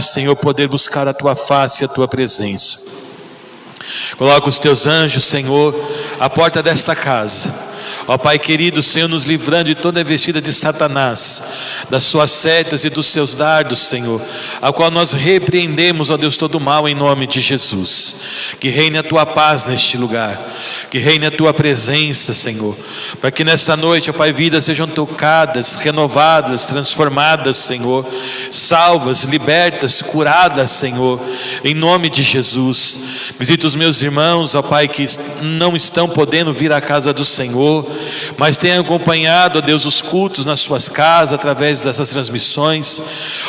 Senhor, poder buscar a tua face e a tua presença. Coloca os teus anjos, Senhor, à porta desta casa. Ó Pai querido, Senhor, nos livrando de toda investida de Satanás, das suas setas e dos seus dardos, Senhor, a qual nós repreendemos, ó Deus, todo o mal em nome de Jesus. Que reine a tua paz neste lugar, que reine a tua presença, Senhor, para que nesta noite, ó Pai, vidas sejam tocadas, renovadas, transformadas, Senhor, salvas, libertas, curadas, Senhor, em nome de Jesus. Visita os meus irmãos, ó Pai, que não estão podendo vir à casa do Senhor, mas tenham acompanhado, ó Deus, os cultos nas suas casas, através dessas transmissões,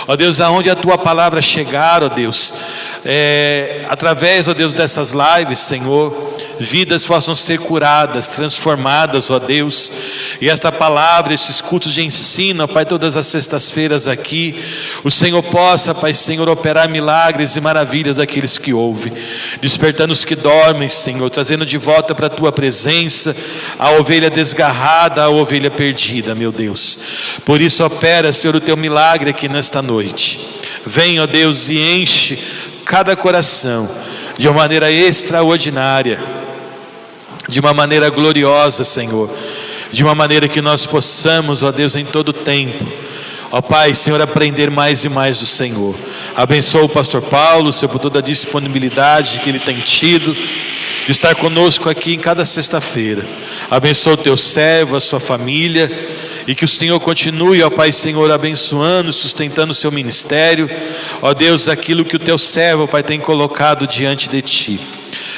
ó Deus, aonde a tua palavra chegar, ó Deus, através, ó Deus, dessas lives, Senhor, vidas possam ser curadas, transformadas, ó Deus, e esta palavra, esses cultos de ensino, ó Pai, todas as sextas-feiras aqui, o Senhor possa, Pai, Senhor, operar milagres e maravilhas daqueles que ouvem, despertando os que dormem, Senhor, trazendo de volta para a tua presença a ovelha desgarrada, a ovelha perdida, meu Deus. Por isso opera, Senhor, o teu milagre aqui nesta noite. Vem, ó Deus, e enche cada coração de uma maneira extraordinária, de uma maneira gloriosa, Senhor, de uma maneira que nós possamos, ó Deus, em todo tempo, ó Pai, Senhor, aprender mais e mais do Senhor. Abençoa o pastor Paulo, Senhor, por toda a disponibilidade que ele tem tido de estar conosco aqui em cada sexta-feira. Abençoa o teu servo, a sua família, e que o Senhor continue, ó Pai, Senhor, abençoando, sustentando o seu ministério, ó Deus, aquilo que o teu servo, ó Pai, tem colocado diante de ti.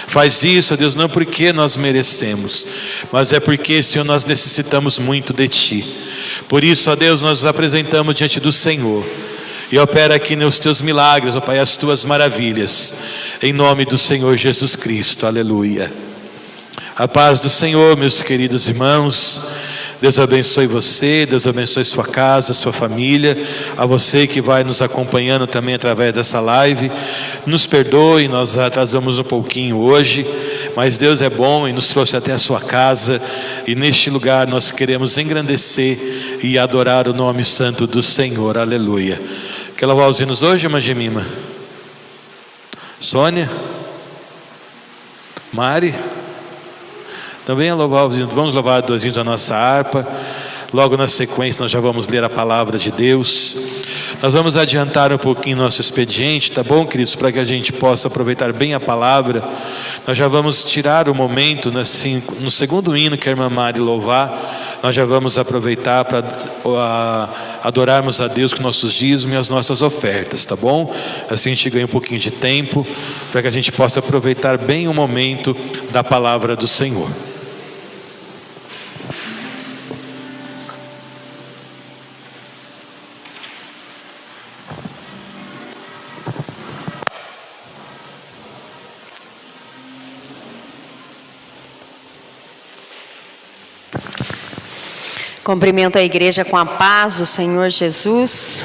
Faz isso, ó Deus, não porque nós merecemos, mas é porque, Senhor, nós necessitamos muito de ti. Por isso, ó Deus, nós nos apresentamos diante do Senhor e opera aqui nos teus milagres, ó Pai, as tuas maravilhas, em nome do Senhor Jesus Cristo, aleluia. A paz do Senhor, meus queridos irmãos. Deus abençoe você, Deus abençoe sua casa, sua família, a você que vai nos acompanhando também através dessa live. Nos perdoe, nós atrasamos um pouquinho hoje, mas Deus é bom e nos trouxe até a sua casa, e neste lugar nós queremos engrandecer e adorar o nome santo do Senhor, aleluia. Quer louvar os hinos hoje, irmã Gemima? Sônia? Mari? Também vamos louvar dois hinos da nossa harpa. Logo na sequência nós já vamos ler a palavra de Deus. Nós vamos adiantar um pouquinho nosso expediente, tá bom, queridos? Para que a gente possa aproveitar bem a palavra. Nós já vvamos tirar o momento, assim, no segundo hino que a irmã Mari louvar, nós já vamos aproveitar para adorarmos a Deus com nossos dízimos e as nossas ofertas, tá bom? Assim a gente ganha um pouquinho de tempo, para que a gente possa aproveitar bem o momento da palavra do Senhor. Cumprimento a igreja com a paz do Senhor Jesus.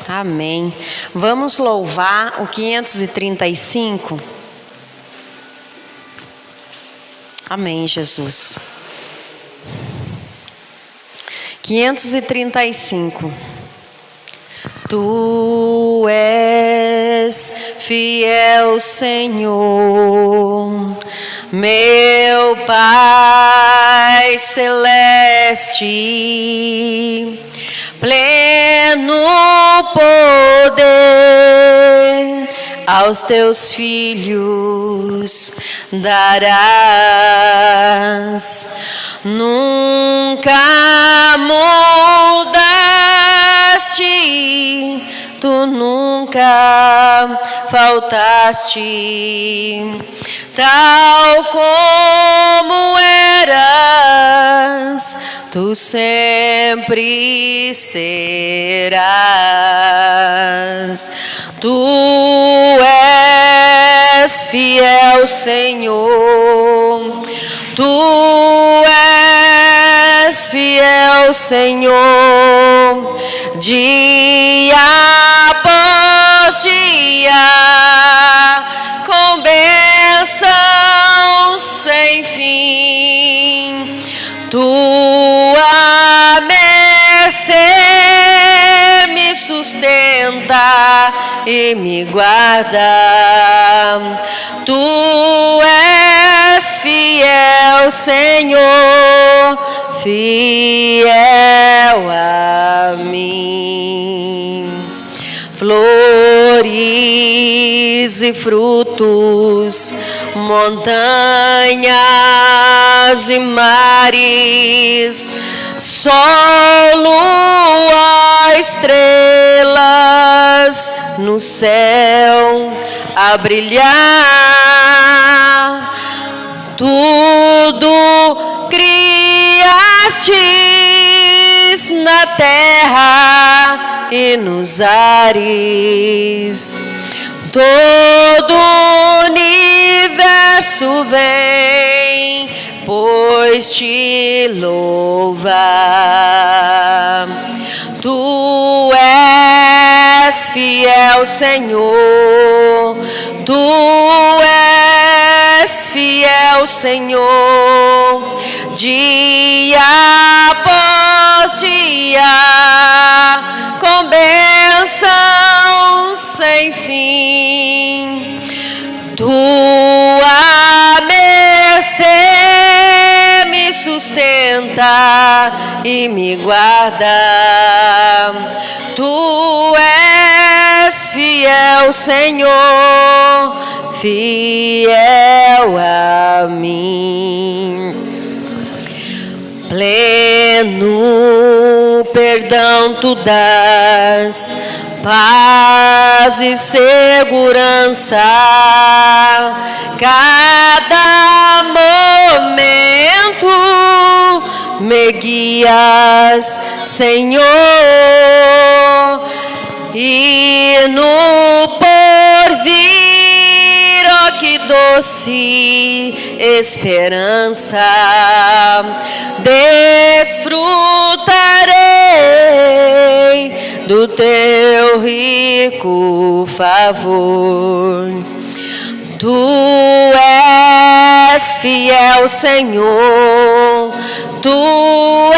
Amém. Vamos louvar o 535. Amém, Jesus. 535. Tu és fiel, Senhor, meu Pai celeste, pleno poder aos teus filhos darás. Nunca mudaste, tu nunca faltaste, tal como eras, tu sempre serás. Tu és fiel, Senhor, tu és fiel, Senhor, dia após dia, com bênçãos sem fim. Tua mercê me sustenta e me guarda. Tu és fiel, Senhor, fiel a mim. Flores e frutos, montanhas e mares, sol, lua, estrelas no céu a brilhar. Tudo criastes na terra e nos ares. Todo o universo vem, pois te louva. Tu és fiel, Senhor. Tu és fiel, Senhor. Dia após dia, com bênção sem fim. Tua mercê me sustenta e me guarda. Tu és fiel, Senhor, fiel a mim. Pleno perdão tu dás, paz e segurança, cada momento me guias, Senhor, e no porvir, ó que doce esperança, desfrutarei do teu rico favor. Tu és fiel, Senhor. Tu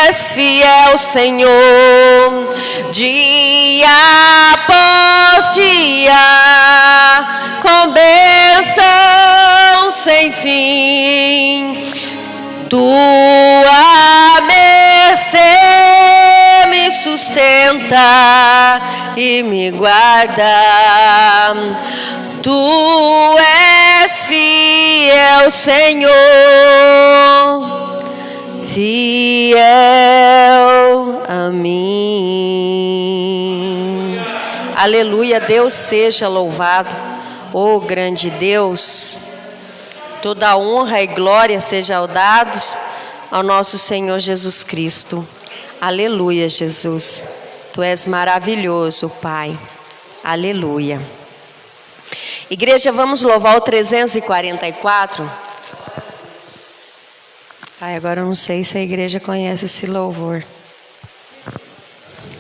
és fiel, Senhor. Dia após dia, com bênção sem fim. Tua mercê me sustenta e me guarda. Tu és fiel, Senhor, fiel a mim. Aleluia, Deus seja louvado, ó grande Deus. Toda honra e glória sejam dados ao nosso Senhor Jesus Cristo. Aleluia, Jesus. Tu és maravilhoso, Pai. Aleluia. Igreja, vamos louvar o 344. Ai, agora eu não sei se a igreja conhece esse louvor.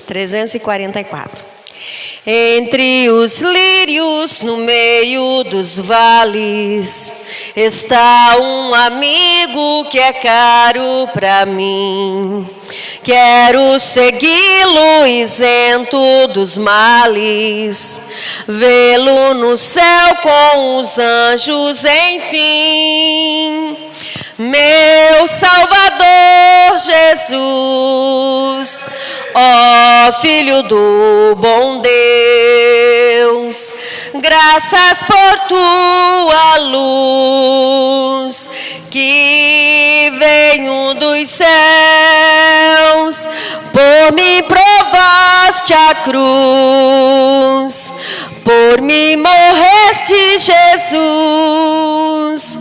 344. Entre os lírios, no meio dos vales, está um amigo que é caro para mim. Quero segui-lo isento dos males, vê-lo no céu com os anjos, enfim. Meu Salvador Jesus, ó Filho do bom Deus, graças por tua luz, que venho dos céus, por mim provaste a cruz, por mim morreste, Jesus.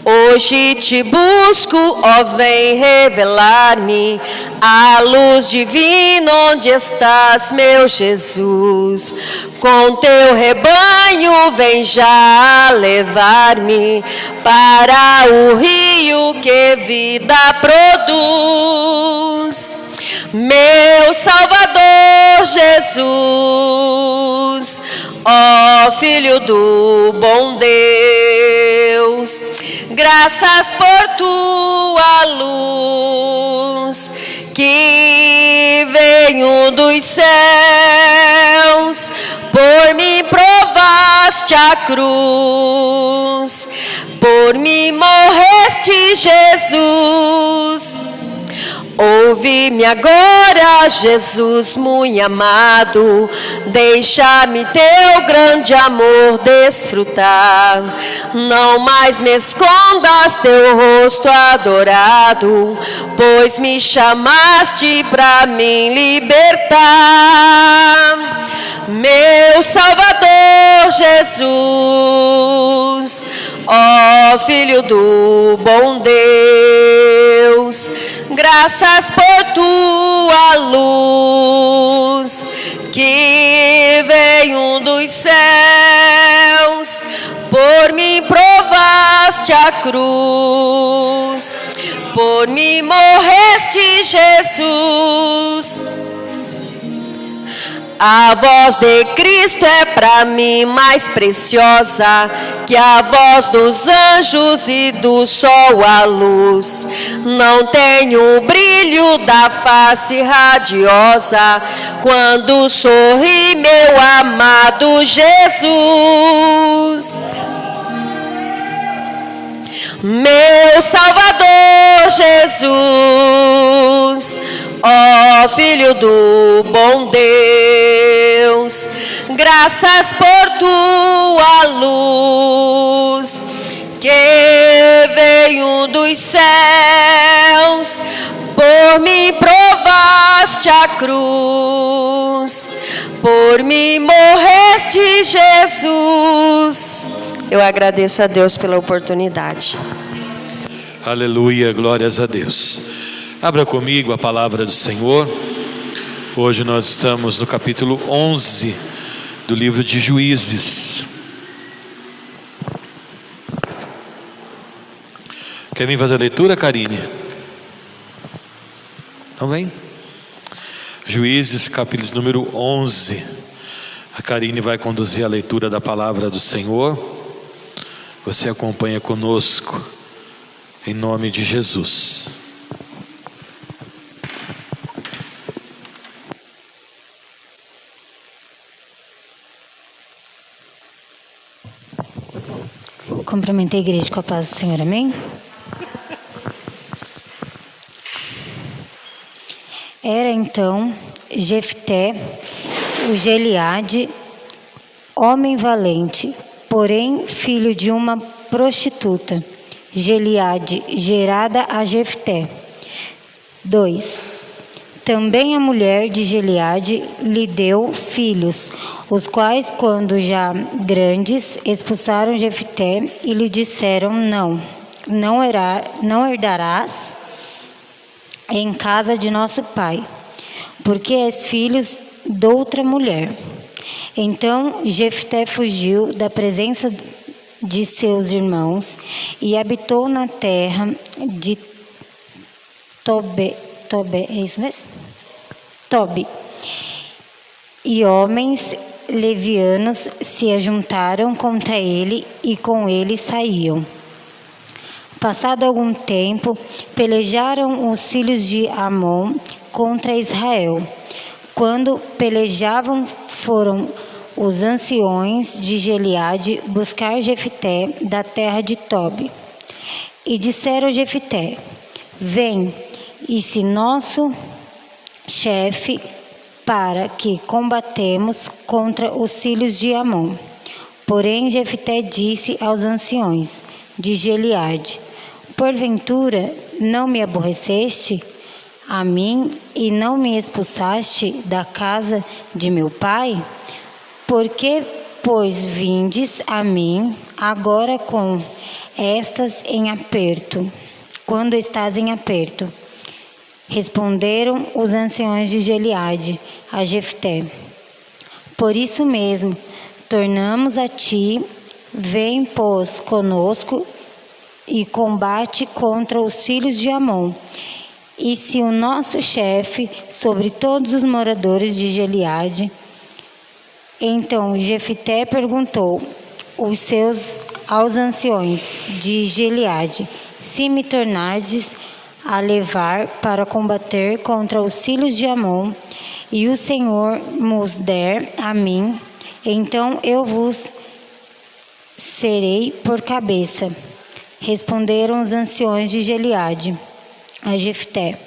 Hoje te busco, ó, vem revelar-me a luz divina, onde estás, meu Jesus. Com teu rebanho vem já levar-me para o rio que vida produz. Meu Salvador Jesus, ó Filho do bom Deus, graças por tua luz, que venho dos céus, provaste a cruz, por mim morreste, Jesus. Ouve-me agora, Jesus muito amado, deixa-me teu grande amor desfrutar. Não mais me escondas teu rosto adorado, pois me chamaste para me libertar. Meu Salvador Jesus, ó Filho do bom Deus, graças por tua luz, que veio dos céus, por mim provaste a cruz, por mim morreste, Jesus. A voz de Cristo é para mim mais preciosa que a voz dos anjos e do sol a luz. Não tenho o brilho da face radiosa quando sorri meu amado Jesus. Meu Salvador Jesus, ó Filho do bom Deus, graças por tua luz, que veio dos céus, por mim provaste a cruz, por mim morreste, Jesus. Eu agradeço a Deus pela oportunidade. Aleluia, glórias a Deus. Abra comigo a palavra do Senhor. Hoje nós estamos no capítulo 11 do livro de Juízes. Quer vir fazer a leitura, Karine? Não vem? Juízes, capítulo número 11. A Karine vai conduzir a leitura da palavra do Senhor. Você acompanha conosco, em nome de Jesus. Cumprimento a igreja com a paz do Senhor, amém? Era então Jefté, o Gileade, homem valente, porém filho de uma prostituta, Gileade, gerada a Jefté. 2. Também a mulher de Gileade lhe deu filhos, os quais, quando já grandes, expulsaram Jefté e lhe disseram: não herdarás em casa de nosso pai, porque és filhos de outra mulher. Então Jefté fugiu da presença de seus irmãos e habitou na terra de Tobi, é isso mesmo? Tobi. E homens levianos se ajuntaram contra ele e com ele saíam. Passado algum tempo, pelejaram os filhos de Amon contra Israel. Quando pelejavam, foram os anciões de Gileade buscar Jefté da terra de Tobi. E disseram a Jefté: vem, e se nosso chefe, para que combatemos contra os filhos de Amon. Porém Jefté disse aos anciões de Gileade: porventura não me aborreceste a mim e não me expulsaste da casa de meu pai? Por que, pois, vindes a mim agora com estas em aperto, quando estás em aperto? Responderam os anciões de Gileade a Jefté: por isso mesmo, tornamos a ti, vem, pois, conosco e combate contra os filhos de Amon. E se o nosso chefe sobre todos os moradores de Gileade. Então Jefté perguntou aos anciões de Gileade: se me tornardes a levar para combater contra os filhos de Amon, e o Senhor nos der a mim, então eu vos serei por cabeça. Responderam os anciões de Gileade a Jefté: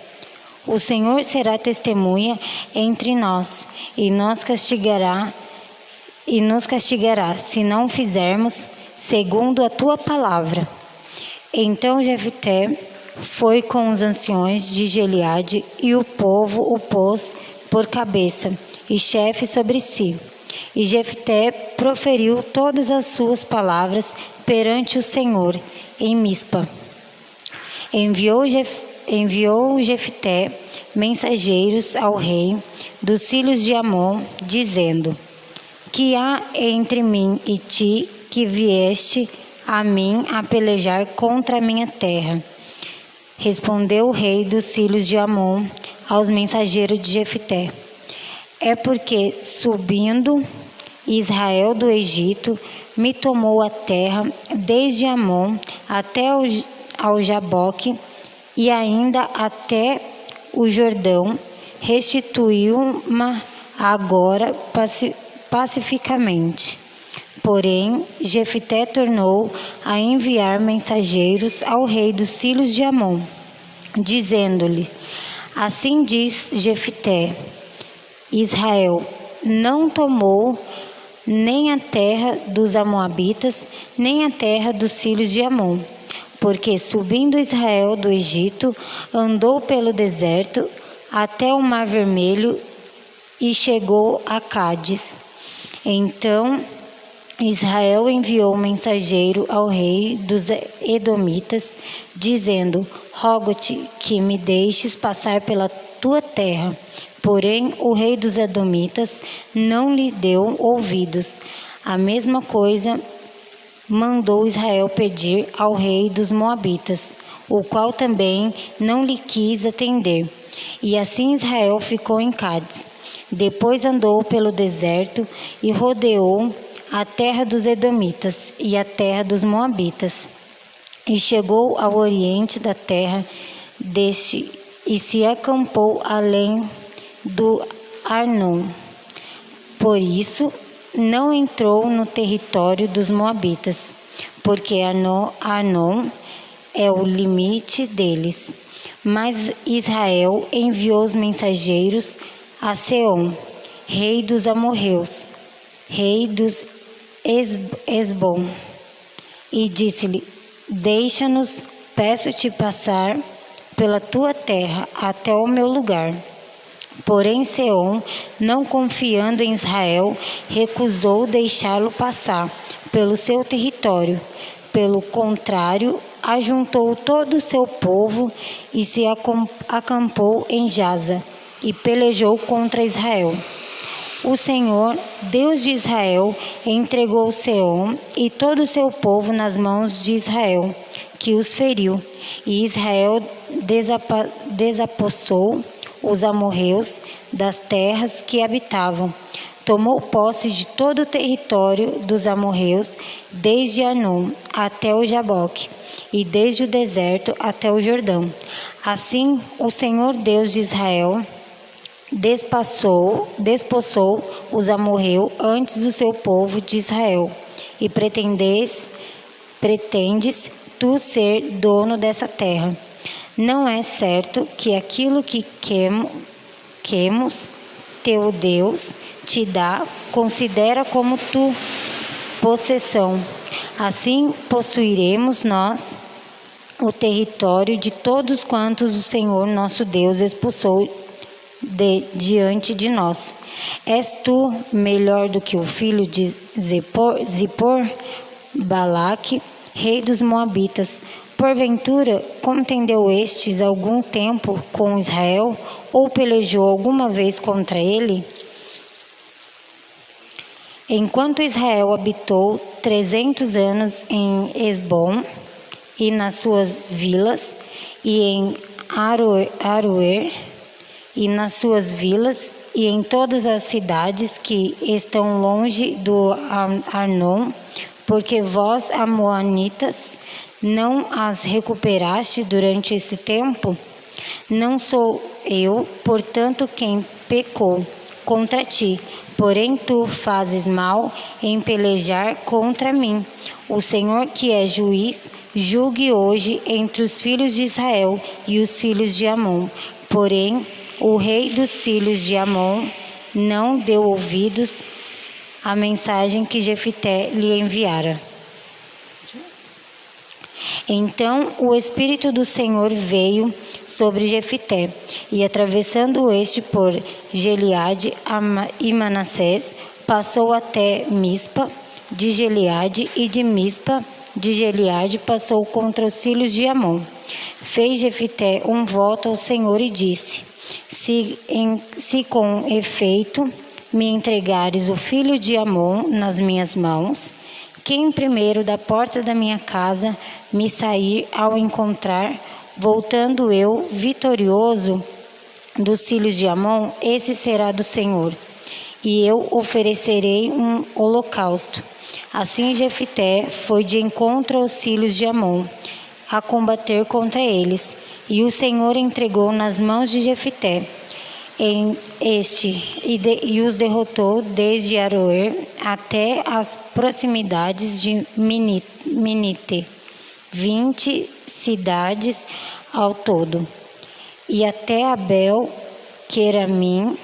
o Senhor será testemunha entre nós e nos castigará, se não fizermos segundo a tua palavra. Então Jefté foi com os anciões de Gileade e o povo o pôs por cabeça e chefe sobre si. E Jefté proferiu todas as suas palavras perante o Senhor em Mispa. Enviou Jefté mensageiros ao rei dos filhos de Amon, dizendo: que há entre mim e ti, que vieste a mim a pelejar contra a minha terra? Respondeu o rei dos filhos de Amon aos mensageiros de Jefté: é porque, subindo Israel do Egito, me tomou a terra desde Amon até ao Jaboque e ainda até o Jordão, restituiu-me agora pacificamente. Porém, Jefté tornou a enviar mensageiros ao rei dos filhos de Amon, dizendo-lhe: assim diz Jefté: Israel não tomou nem a terra dos Amoabitas, nem a terra dos filhos de Amon, porque subindo Israel do Egito, andou pelo deserto até o Mar Vermelho e chegou a Cádiz. Então Israel enviou mensageiro ao rei dos Edomitas, dizendo: rogo-te que me deixes passar pela tua terra. Porém, o rei dos Edomitas não lhe deu ouvidos. A mesma coisa mandou Israel pedir ao rei dos Moabitas, o qual também não lhe quis atender. E assim Israel ficou em Cádiz. Depois andou pelo deserto e rodeou a terra dos Edomitas e a terra dos Moabitas. E chegou ao oriente da terra deste e se acampou além do Arnon. Por isso, não entrou no território dos Moabitas, porque Arnon é o limite deles. Mas Israel enviou os mensageiros a Seom, rei dos amorreus, rei dos Esbom, e disse-lhe: deixa-nos, peço-te, passar pela tua terra até o meu lugar. Porém Seom, não confiando em Israel, recusou deixá-lo passar pelo seu território. Pelo contrário, ajuntou todo o seu povo e se acampou em Jaza e pelejou contra Israel. O Senhor, Deus de Israel, entregou Seom e todo o seu povo nas mãos de Israel, que os feriu. E Israel desapossou os amorreus das terras que habitavam. Tomou posse de todo o território dos amorreus, desde Arnon até o Jaboque, e desde o deserto até o Jordão. Assim, o Senhor Deus de Israel despossou os amorreus antes do seu povo de Israel. E pretendes tu ser dono dessa terra. Não é certo que aquilo que Quemos, teu Deus, te dá, considera como tu possessão. Assim possuiremos nós o território de todos quantos o Senhor nosso Deus expulsou diante de nós. És tu melhor do que o filho de Zippor, Balaque, rei dos Moabitas? Porventura, contendeu estes algum tempo com Israel, ou pelejou alguma vez contra ele? Enquanto Israel habitou 300 anos em Esbom e nas suas vilas, e em Aroer e nas suas vilas, e em todas as cidades que estão longe do Arnon, porque vós, amonitas, não as recuperaste durante esse tempo? Não sou eu, portanto, quem pecou contra ti, porém tu fazes mal em pelejar contra mim. O Senhor, que é juiz, julgue hoje entre os filhos de Israel e os filhos de Amon. Porém, o rei dos filhos de Amon não deu ouvidos à mensagem que Jefté lhe enviara. Então o Espírito do Senhor veio sobre Jefté, e atravessando este por Gileade e Manassés, passou até Mispa de Gileade, e de Mispa de Gileade passou contra os filhos de Amon. Fez Jefté um voto ao Senhor e disse: se com efeito me entregares o filho de Amon nas minhas mãos, quem primeiro da porta da minha casa me sair ao encontrar, voltando eu vitorioso dos filhos de Amon, esse será do Senhor, e eu oferecerei um holocausto. Assim Jefté foi de encontro aos filhos de Amon, a combater contra eles, e o Senhor entregou nas mãos de Jefté e os derrotou desde Aroer até as proximidades de Minite, 20 cidades ao todo, e até Abel Queramim,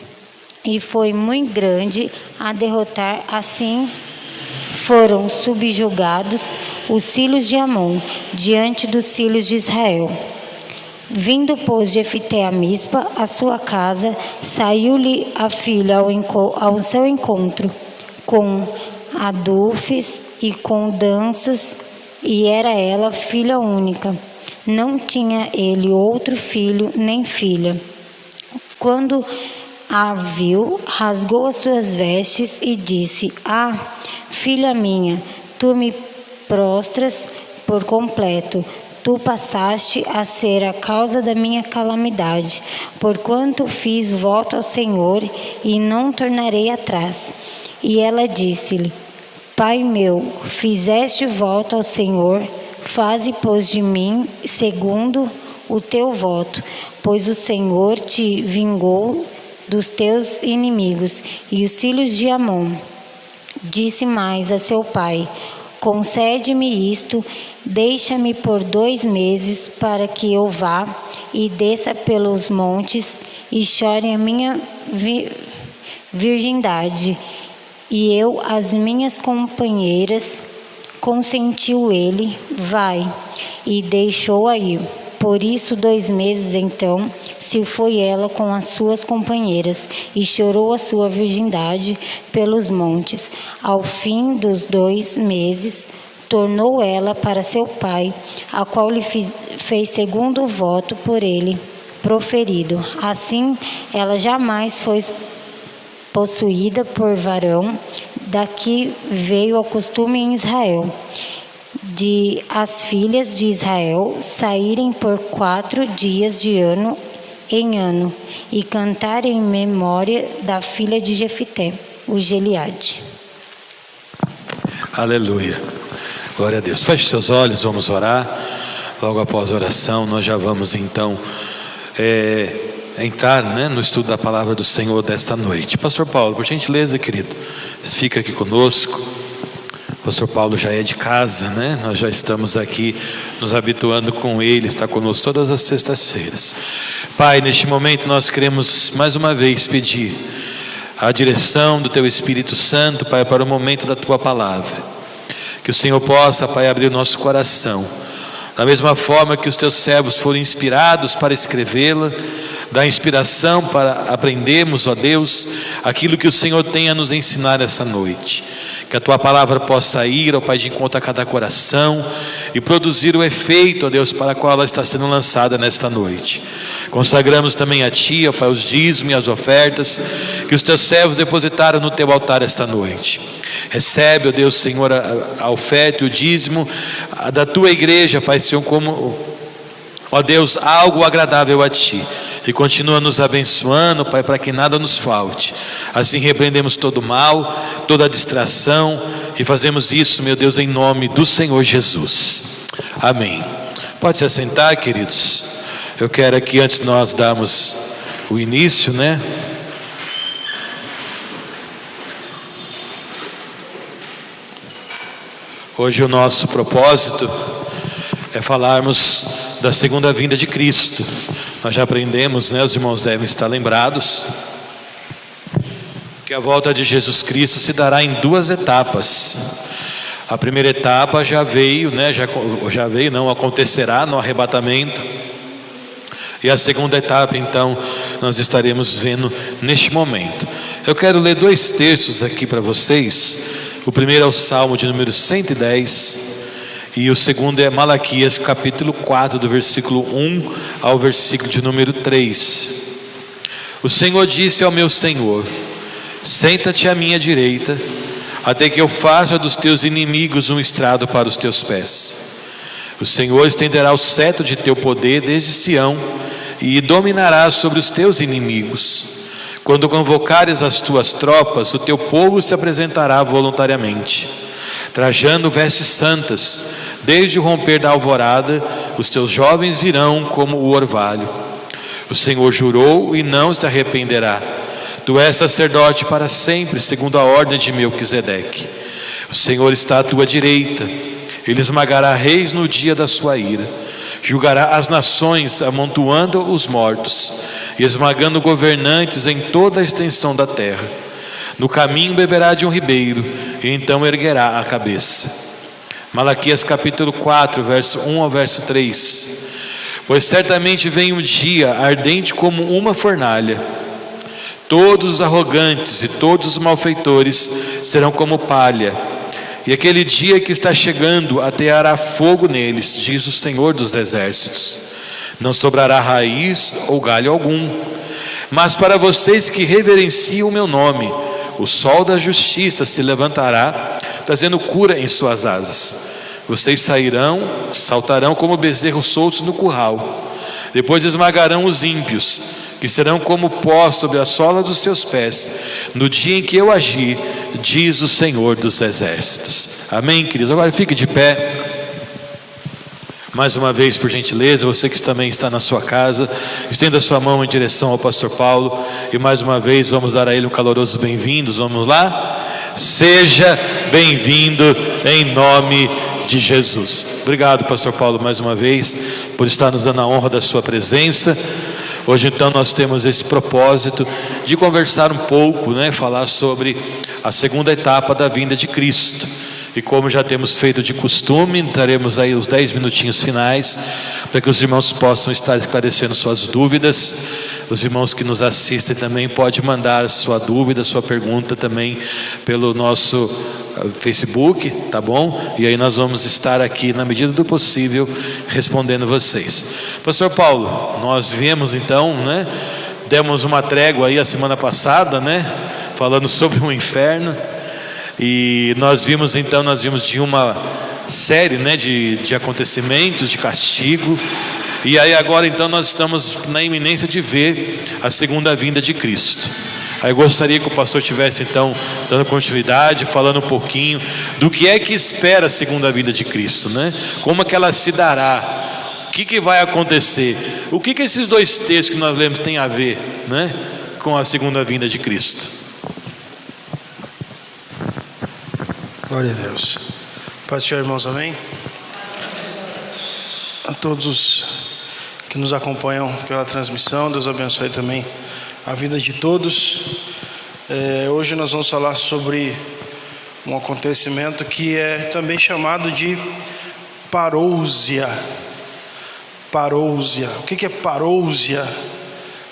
e foi muito grande a derrotar. Assim foram subjugados os filhos de Amon diante dos filhos de Israel. Vindo, pois, Jefté a Mispa, a sua casa, saiu-lhe a filha ao seu encontro, com adufes e com danças, e era ela filha única. Não tinha ele outro filho nem filha. Quando a viu, rasgou as suas vestes e disse: Ah, filha minha, tu me prostras por completo. Tu passaste a ser a causa da minha calamidade, porquanto fiz voto ao Senhor e não tornarei atrás. E ela disse-lhe: Pai meu, fizeste voto ao Senhor, faze, pois, de mim segundo o teu voto, pois o Senhor te vingou dos teus inimigos e os filhos de Amon. Disse mais a seu pai: Concede-me isto, deixa-me por 2 meses, para que eu vá e desça pelos montes e chore a minha virgindade. E eu, as minhas companheiras. Consentiu ele, vai, e deixou-a ir. Por isso 2 meses então se foi ela com as suas companheiras, e chorou a sua virgindade pelos montes. Ao fim dos 2 meses, tornou ela para seu pai, a qual lhe fez segundo o voto por ele proferido. Assim, ela jamais foi possuída por varão. Daqui veio ao costume em Israel, de as filhas de Israel saírem por 4 dias de ano em ano, e cantar em memória da filha de Jefté, o Gileade. Aleluia. Glória a Deus. Feche seus olhos, vamos orar. Logo após a oração, nós já vamos então entrar, no estudo da palavra do Senhor desta noite. Pastor Paulo, por gentileza, querido, fica aqui conosco. Pastor Paulo já é de casa, nós já estamos aqui nos habituando com ele, está conosco todas as sextas-feiras. Pai, neste momento nós queremos mais uma vez pedir a direção do Teu Espírito Santo, Pai, para o momento da Tua palavra. Que o Senhor possa, Pai, abrir o nosso coração, da mesma forma que os Teus servos foram inspirados para escrevê-la, da inspiração para aprendermos, ó Deus, aquilo que o Senhor tem a nos ensinar essa noite. Que a Tua palavra possa ir, ó Pai, de encontro a cada coração e produzir o efeito, ó Deus, para o qual ela está sendo lançada nesta noite. Consagramos também a Ti, ó Pai, os dízimos e as ofertas que os Teus servos depositaram no Teu altar esta noite. Recebe, ó Deus, Senhor, a oferta e o dízimo da Tua igreja, Pai, Senhor, como, ó Deus, algo agradável a Ti. E continua nos abençoando, Pai, para que nada nos falte. Assim repreendemos todo mal, toda distração, e fazemos isso, meu Deus, em nome do Senhor Jesus. Amém. Pode se assentar, queridos. Eu quero aqui, antes de nós darmos o início, Hoje o nosso propósito é falarmos da segunda vinda de Cristo. Nós já aprendemos, né? Os irmãos devem estar lembrados que a volta de Jesus Cristo se dará em duas etapas. A primeira etapa já veio, né? Já veio, não acontecerá no arrebatamento. E a segunda etapa, então, nós estaremos vendo neste momento. Eu quero ler dois textos aqui para vocês. O primeiro é o Salmo de número 110 e o segundo é Malaquias capítulo 4, do versículo 1 ao versículo de número 3. O Senhor disse ao meu Senhor: senta-te à minha direita, até que eu faça dos teus inimigos um estrado para os teus pés. O Senhor estenderá o cetro de teu poder desde Sião e dominará sobre os teus inimigos. Quando convocares as tuas tropas, o teu povo se apresentará voluntariamente, trajando vestes santas. Desde o romper da alvorada, os teus jovens virão como o orvalho. O Senhor jurou e não se arrependerá. Tu és sacerdote para sempre, segundo a ordem de Melquisedeque. O Senhor está à tua direita. Ele esmagará reis no dia da sua ira. Julgará as nações, amontoando os mortos e esmagando governantes em toda a extensão da terra. No caminho beberá de um ribeiro, e então erguerá a cabeça. Malaquias capítulo 4, verso 1 ao verso 3. Pois certamente vem um dia ardente como uma fornalha. Todos os arrogantes e todos os malfeitores serão como palha. E aquele dia que está chegando ateará fogo neles, diz o Senhor dos exércitos. Não sobrará raiz ou galho algum. Mas para vocês que reverenciam o meu nome, o sol da justiça se levantará, trazendo cura em suas asas. Vocês saltarão como bezerros soltos no curral. Depois esmagarão os ímpios, que serão como pó sobre a sola dos seus pés, no dia em que eu agir, diz o Senhor dos exércitos. Amém, queridos? Agora fique de pé. Mais uma vez, por gentileza, você que também está na sua casa, estenda a sua mão em direção ao pastor Paulo, e mais uma vez vamos dar a ele um caloroso bem-vindos. Vamos lá? Seja bem-vindo em nome de Jesus. Obrigado, pastor Paulo, mais uma vez, por estar nos dando a honra da sua presença. Hoje então nós temos esse propósito de conversar um pouco, né, falar sobre a segunda etapa da vinda de Cristo. E como já temos feito de costume, daremos aí os 10 minutinhos finais para que os irmãos possam estar esclarecendo suas dúvidas. Os irmãos que nos assistem também podem mandar sua dúvida, sua pergunta também pelo nosso Facebook, tá bom? E aí nós vamos estar aqui na medida do possível respondendo vocês. Pastor Paulo, nós viemos então, né? Demos uma trégua aí a semana passada, né? Falando sobre o inferno. E nós vimos de uma série, né, de acontecimentos, de castigo. E aí agora então nós estamos na iminência de ver a segunda vinda de Cristo. Aí eu gostaria que o pastor tivesse então dando continuidade, falando um pouquinho do que é que espera a segunda vinda de Cristo, né? Como é que ela se dará? O que vai acontecer? O que esses dois textos que nós lemos têm a ver, né, com a segunda vinda de Cristo? Glória a Deus. Paz do Senhor, irmãos, amém? A todos os que nos acompanham pela transmissão, Deus abençoe também a vida de todos. Hoje nós vamos falar sobre um acontecimento que é também chamado de parousia. Parousia. O que é parousia?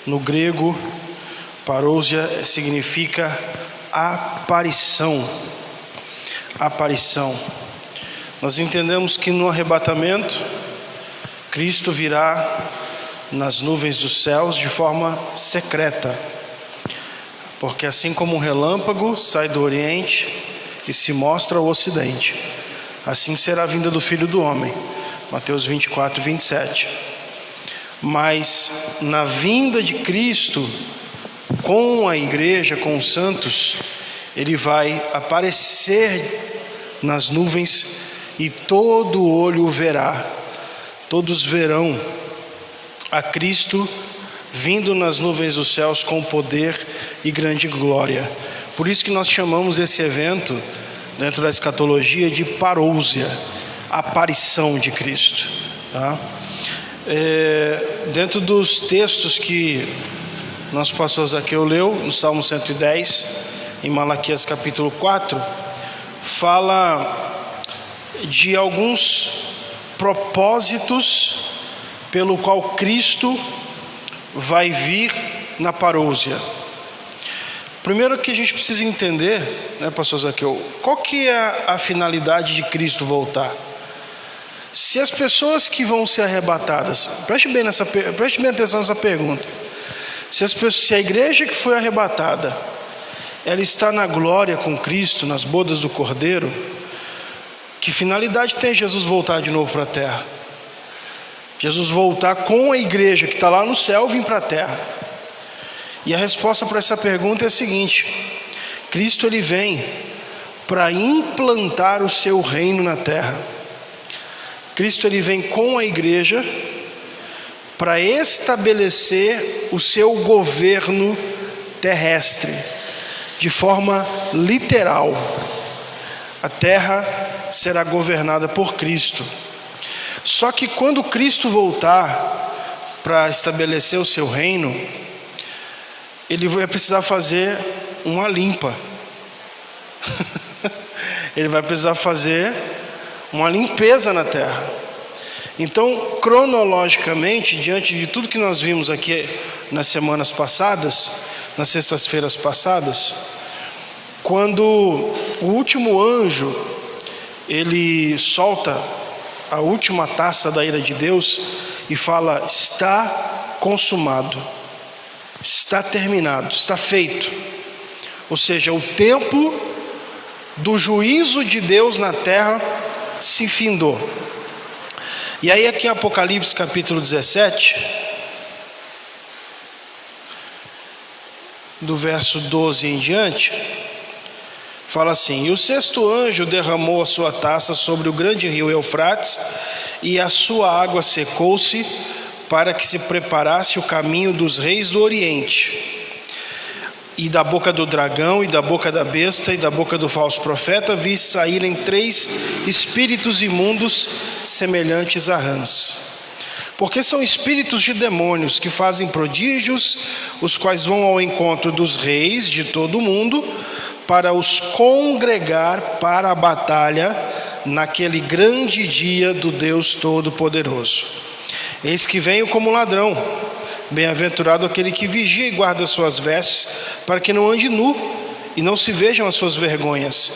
No grego, parousia significa aparição. Aparição. Nós entendemos que no arrebatamento, Cristo virá nas nuvens dos céus de forma secreta, porque assim como um relâmpago sai do Oriente e se mostra ao Ocidente, assim será a vinda do Filho do Homem. Mateus 24, 27. Mas na vinda de Cristo com a igreja, com os santos, Ele vai aparecer nas nuvens e todo olho o verá. Todos verão a Cristo vindo nas nuvens dos céus com poder e grande glória. Por isso que nós chamamos esse evento dentro da escatologia, de parousia, aparição de Cristo, tá? Dentro dos textos que nosso pastor Zaqueu leu, no Salmo 110, em Malaquias capítulo 4, fala de alguns propósitos pelo qual Cristo vai vir na parousia. Primeiro que a gente precisa entender, né, pastor Zaqueu, qual que é a finalidade de Cristo voltar? Se as pessoas que vão ser arrebatadas, preste bem atenção nessa pergunta. Se a igreja que foi arrebatada, ela está na glória com Cristo, nas bodas do Cordeiro, que finalidade tem Jesus voltar de novo para a terra? Jesus voltar com a igreja que está lá no céu, vir para a terra. E a resposta para essa pergunta é a seguinte: Cristo ele vem para implantar o seu reino na terra. Cristo ele vem com a igreja para estabelecer o seu governo terrestre, de forma literal. A terra será governada por Cristo. Só que quando Cristo voltar para estabelecer o seu reino, ele vai precisar fazer uma limpa. Ele vai precisar fazer uma limpeza na terra. Então, cronologicamente, diante de tudo que nós vimos aqui nas semanas passadas, nas sextas-feiras passadas, quando o último anjo ele solta a última taça da ira de Deus e fala: está consumado, está terminado, está feito. Ou seja, o tempo do juízo de Deus na terra se findou. E aí aqui em Apocalipse capítulo 17, do verso 12 em diante, fala assim: e o sexto anjo derramou a sua taça sobre o grande rio Eufrates, e a sua água secou-se, para que se preparasse o caminho dos reis do Oriente. E da boca do dragão, e da boca da besta, e da boca do falso profeta, vi saírem 3 espíritos imundos, semelhantes a rãs. Porque são espíritos de demônios, que fazem prodígios, os quais vão ao encontro dos reis de todo o mundo, para os congregar para a batalha, naquele grande dia do Deus Todo-Poderoso. Eis que venho como ladrão. Bem-aventurado aquele que vigia e guarda suas vestes, para que não ande nu e não se vejam as suas vergonhas.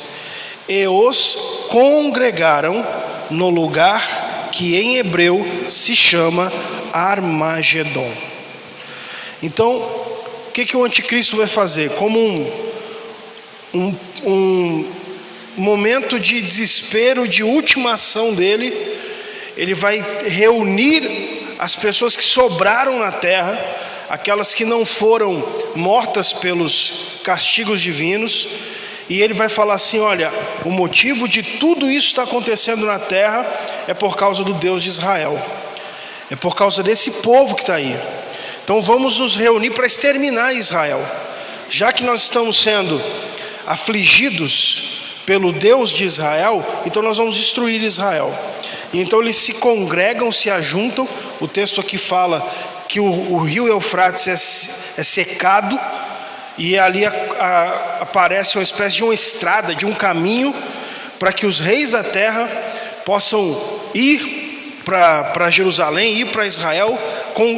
E os congregaram no lugar que em hebreu se chama Armagedon. Então, o que o anticristo vai fazer? Como um momento de desespero, de última ação dele, ele vai reunir as pessoas que sobraram na terra, aquelas que não foram mortas pelos castigos divinos, e ele vai falar assim: olha, o motivo de tudo isso está acontecendo na terra é por causa do Deus de Israel, é por causa desse povo que está aí. Então vamos nos reunir para exterminar Israel. Já que nós estamos sendo afligidos pelo Deus de Israel, então nós vamos destruir Israel. E então eles se congregam, se ajuntam. O texto aqui fala que o rio Eufrates é secado, e ali aparece uma espécie de uma estrada, de um caminho, para que os reis da terra possam ir para Jerusalém, ir para Israel,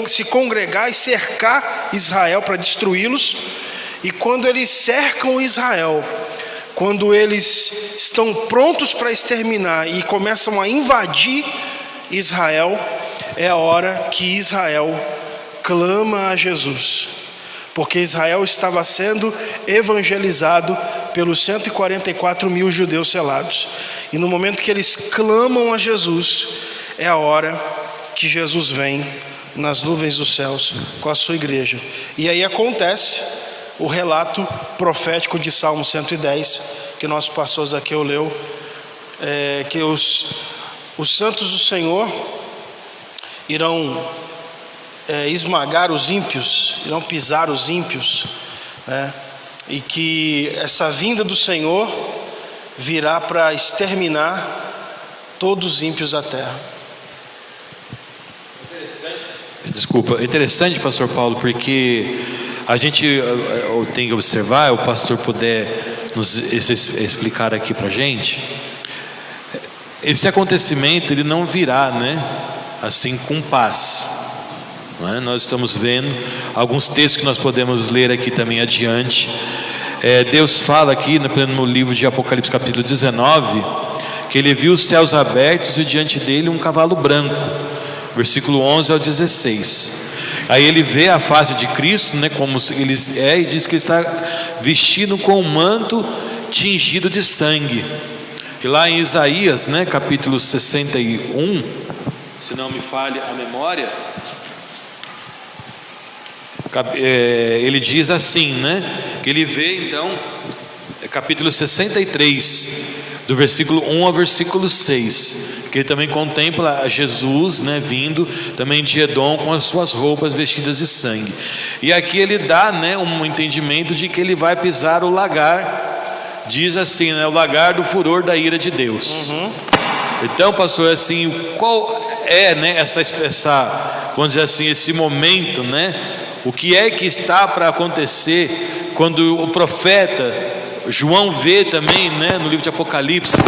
se congregar e cercar Israel para destruí-los. E quando eles cercam Israel, quando eles estão prontos para exterminar e começam a invadir Israel, é a hora que Israel clama a Jesus, porque Israel estava sendo evangelizado pelos 144 mil judeus selados. E no momento que eles clamam a Jesus, é a hora que Jesus vem nas nuvens dos céus com a sua igreja. E aí acontece o relato profético de Salmo 110, que nosso pastor Zaqueu leu, que os santos do Senhor irão esmagar os ímpios, irão pisar os ímpios, né? E que essa vinda do Senhor virá para exterminar todos os ímpios da terra. Desculpa, é interessante, pastor Paulo, porque a gente tem que observar, o pastor puder nos explicar aqui para a gente, esse acontecimento ele não virá, né, assim com paz, não é? Nós estamos vendo alguns textos que nós podemos ler aqui também adiante. Deus fala aqui no livro de Apocalipse capítulo 19, que ele viu os céus abertos e diante dele um cavalo branco, versículo 11 ao 16. Aí ele vê a face de Cristo, né, como ele é, e diz que ele está vestido com um manto tingido de sangue. E lá em Isaías, né, capítulo 61, se não me falha a memória, ele diz assim, né, que ele vê então, capítulo 63, do versículo 1 ao versículo 6, que ele também contempla a Jesus, né, vindo também de Edom com as suas roupas vestidas de sangue. E aqui ele dá, né, um entendimento de que ele vai pisar o lagar, diz assim, né, o lagar do furor da ira de Deus. Então, pastor, assim, qual é, né, essa, vamos dizer assim, esse momento, né, o que é que está para acontecer quando o profeta João vê também, né, no livro de Apocalipse,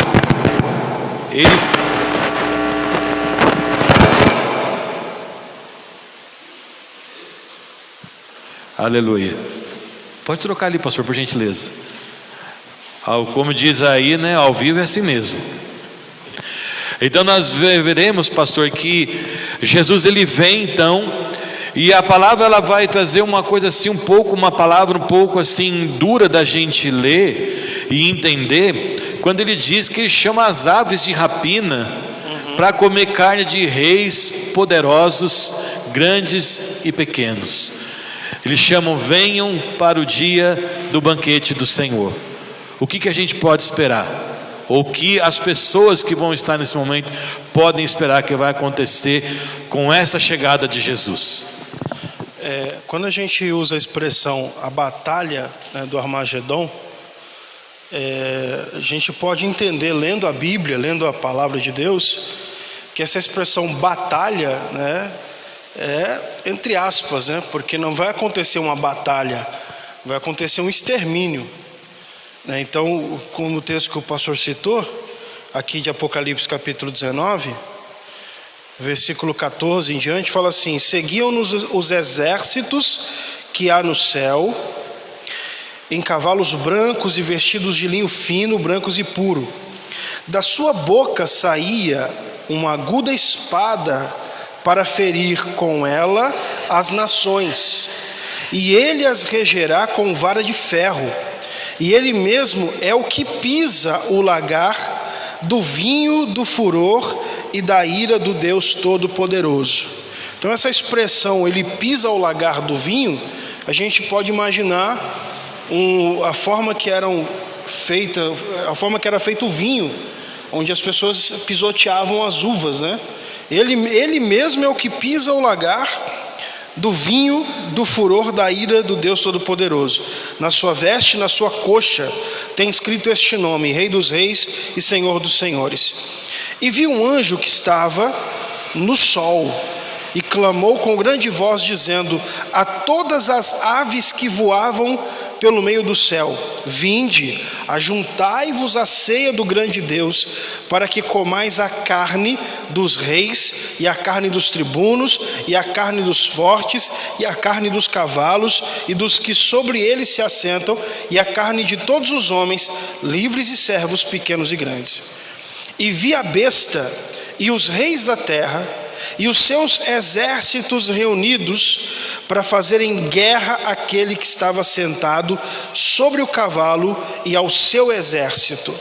aleluia. Pode trocar ali, pastor, por gentileza. Como diz aí, né, ao vivo é assim mesmo. Então nós veremos, pastor, que Jesus ele vem então, e a palavra ela vai trazer uma coisa assim uma palavra um pouco assim dura da gente ler e entender, quando ele diz que ele chama as aves de rapina para comer carne de reis poderosos, grandes e pequenos. Eles chamam: venham para o dia do banquete do Senhor. O que a gente pode esperar? Ou que as pessoas que vão estar nesse momento podem esperar que vai acontecer com essa chegada de Jesus? Quando a gente usa a expressão a batalha, né, do Armagedon, a gente pode entender, lendo a Bíblia, lendo a palavra de Deus, que essa expressão batalha, né, é entre aspas, né, porque não vai acontecer uma batalha, vai acontecer um extermínio. Então, como o texto que o pastor citou, aqui de Apocalipse capítulo 19, versículo 14 em diante, fala assim: seguiam-nos os exércitos que há no céu, em cavalos brancos e vestidos de linho fino, brancos e puro. Da sua boca saía uma aguda espada para ferir com ela as nações, e ele as regerá com vara de ferro. E ele mesmo é o que pisa o lagar do vinho do furor e da ira do Deus Todo-Poderoso. Então essa expressão, ele pisa o lagar do vinho, a gente pode imaginar a forma que era feito o vinho, onde as pessoas pisoteavam as uvas, né? Ele mesmo é o que pisa o lagar do vinho do furor da ira do Deus Todo-Poderoso. Na sua veste, na sua coxa, tem escrito este nome: Rei dos Reis e Senhor dos Senhores. E vi um anjo que estava no sol, e clamou com grande voz, dizendo a todas as aves que voavam pelo meio do céu: vinde, ajuntai-vos à ceia do grande Deus, para que comais a carne dos reis, e a carne dos tribunos, e a carne dos fortes, e a carne dos cavalos, e dos que sobre eles se assentam, e a carne de todos os homens, livres e servos, pequenos e grandes. E vi a besta e os reis da terra e os seus exércitos reunidos para fazerem guerra àquele que estava sentado sobre o cavalo e ao seu exército.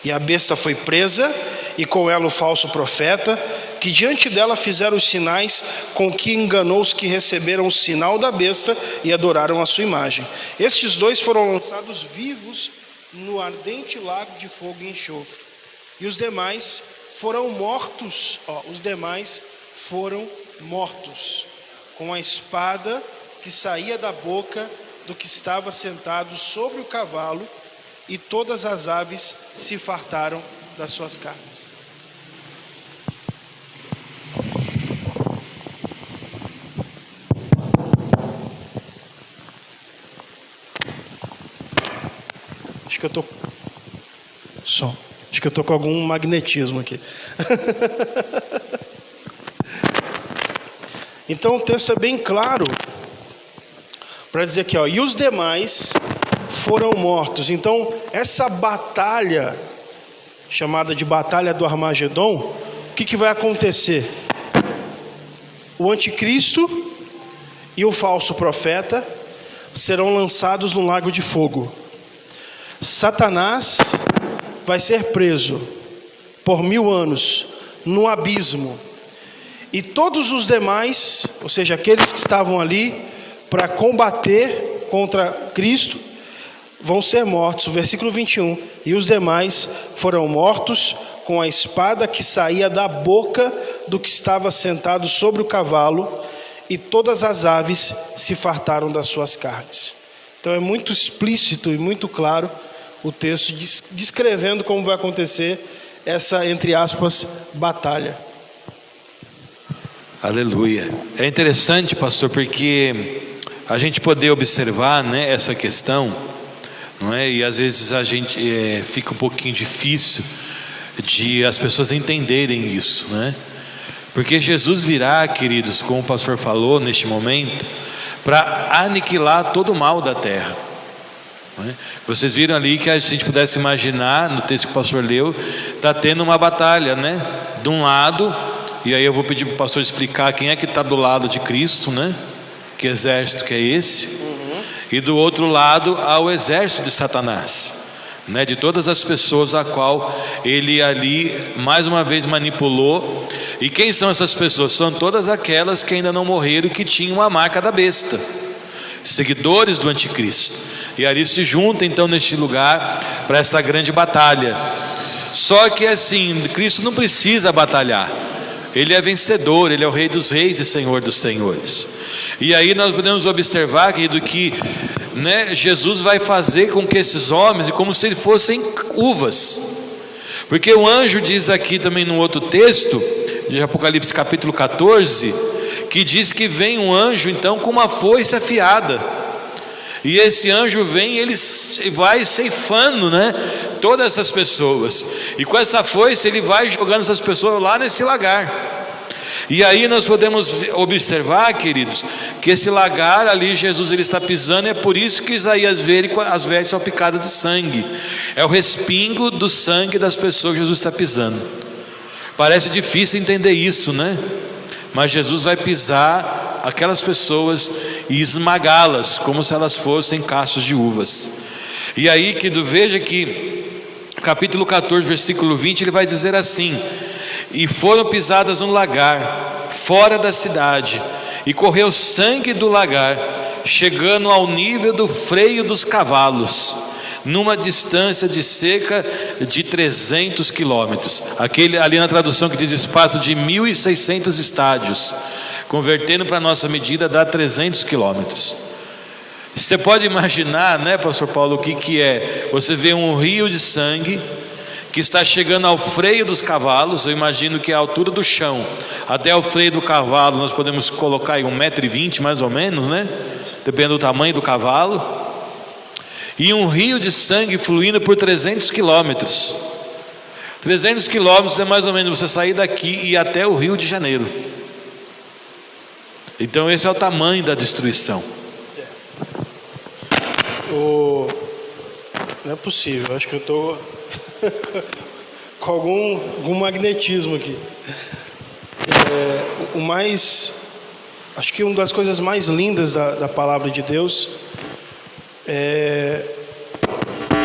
E a besta foi presa, e com ela o falso profeta, que diante dela fizeram os sinais com que enganou os que receberam o sinal da besta e adoraram a sua imagem. Estes dois foram lançados vivos no ardente lago de fogo e enxofre. E os demais foram mortos, com a espada que saía da boca do que estava sentado sobre o cavalo e todas as aves se fartaram das suas carnes. Acho que eu tô com algum magnetismo aqui. Então o texto é bem claro para dizer aqui, ó, e os demais foram mortos. Então essa batalha, chamada de Batalha do Armagedon, o que vai acontecer? O anticristo e o falso profeta serão lançados no lago de fogo. Satanás vai ser preso por 1000 anos no abismo. E todos os demais, ou seja, aqueles que estavam ali para combater contra Cristo, vão ser mortos. O versículo 21. E os demais foram mortos com a espada que saía da boca do que estava sentado sobre o cavalo, e todas as aves se fartaram das suas carnes. Então é muito explícito e muito claro o texto descrevendo como vai acontecer essa, entre aspas, batalha. Aleluia. É interessante, pastor, porque a gente poder observar, né, essa questão, não é? E às vezes a gente fica um pouquinho difícil de as pessoas entenderem isso, né? Porque Jesus virá, queridos, como o pastor falou neste momento, para aniquilar todo o mal da terra. Vocês viram ali que a gente pudesse imaginar, no texto que o pastor leu, está tendo uma batalha, né? De um lado, e aí eu vou pedir para o pastor explicar quem é que está do lado de Cristo, né? Que exército que é esse? E do outro lado, há o exército de Satanás, né? De todas as pessoas a qual ele ali, mais uma vez, manipulou. E quem são essas pessoas? São todas aquelas que ainda não morreram e que tinham a marca da besta, seguidores do anticristo. E ali se junta então neste lugar para essa grande batalha. Só que assim, Cristo não precisa batalhar, Ele é vencedor, Ele é o Rei dos Reis e Senhor dos Senhores. E aí nós podemos observar, querido, que, né, Jesus vai fazer com que esses homens, como se eles fossem uvas, porque o anjo diz aqui também no outro texto de Apocalipse capítulo 14, que diz que vem um anjo então com uma foice afiada, e esse anjo vem e ele vai ceifando, né, todas essas pessoas, e com essa foice ele vai jogando essas pessoas lá nesse lagar. E aí nós podemos observar, queridos, que esse lagar ali Jesus ele está pisando, e é por isso que Isaías vê ele com as vestes salpicadas de sangue. É o respingo do sangue das pessoas que Jesus está pisando. Parece difícil entender isso, né? Mas Jesus vai pisar aquelas pessoas e esmagá-las como se elas fossem cachos de uvas. E aí, querido, veja que capítulo 14, versículo 20, ele vai dizer assim: e foram pisadas um lagar fora da cidade, e correu sangue do lagar, chegando ao nível do freio dos cavalos, numa distância de cerca de 300 quilômetros. Ali na tradução que diz espaço de 1.600 estádios, convertendo para a nossa medida dá 300 quilômetros. Você pode imaginar, né, pastor Paulo, o que é? Você vê um rio de sangue que está chegando ao freio dos cavalos. Eu imagino que a altura do chão até o freio do cavalo nós podemos colocar aí 1,20 m mais ou menos, né? Dependendo do tamanho do cavalo. E um rio de sangue fluindo por 300 quilômetros. 300 quilômetros é mais ou menos você sair daqui e ir até o Rio de Janeiro. Então esse é o tamanho da destruição. Não é possível, acho que eu estou com algum magnetismo aqui. Acho que uma das coisas mais lindas da palavra de Deus é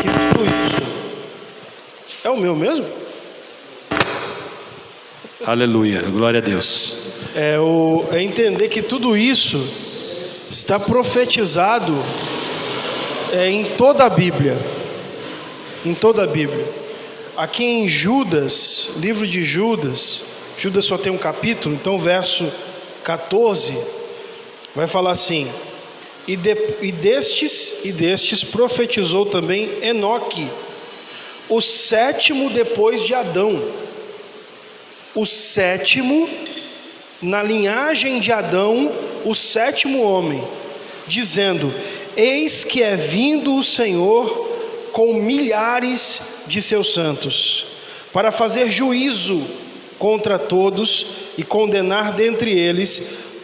que tudo isso é o meu mesmo? Aleluia, glória a Deus. É entender que tudo isso está profetizado em toda a Bíblia. Em toda a Bíblia. Aqui em Judas, livro de Judas, Judas só tem um capítulo, então o verso 14 vai falar assim: E destes profetizou também Enoque, o sétimo depois de Adão. O sétimo, na linhagem de Adão, o sétimo homem, dizendo: eis que é vindo o Senhor com milhares de seus santos, para fazer juízo contra todos e condenar dentre eles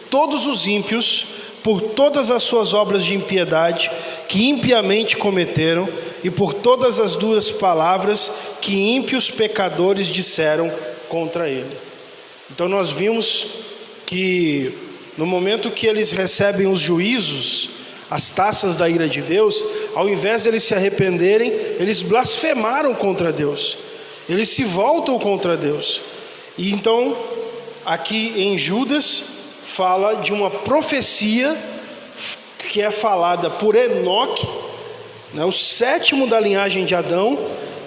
todos os ímpios, por todas as suas obras de impiedade que impiamente cometeram, e por todas as duras palavras que ímpios pecadores disseram contra ele. Então nós vimos que no momento que eles recebem os juízos, as taças da ira de Deus, ao invés de eles se arrependerem, eles blasfemaram contra Deus, eles se voltam contra Deus. E então aqui em Judas fala de uma profecia que é falada por Enoque, né, o sétimo da linhagem de Adão,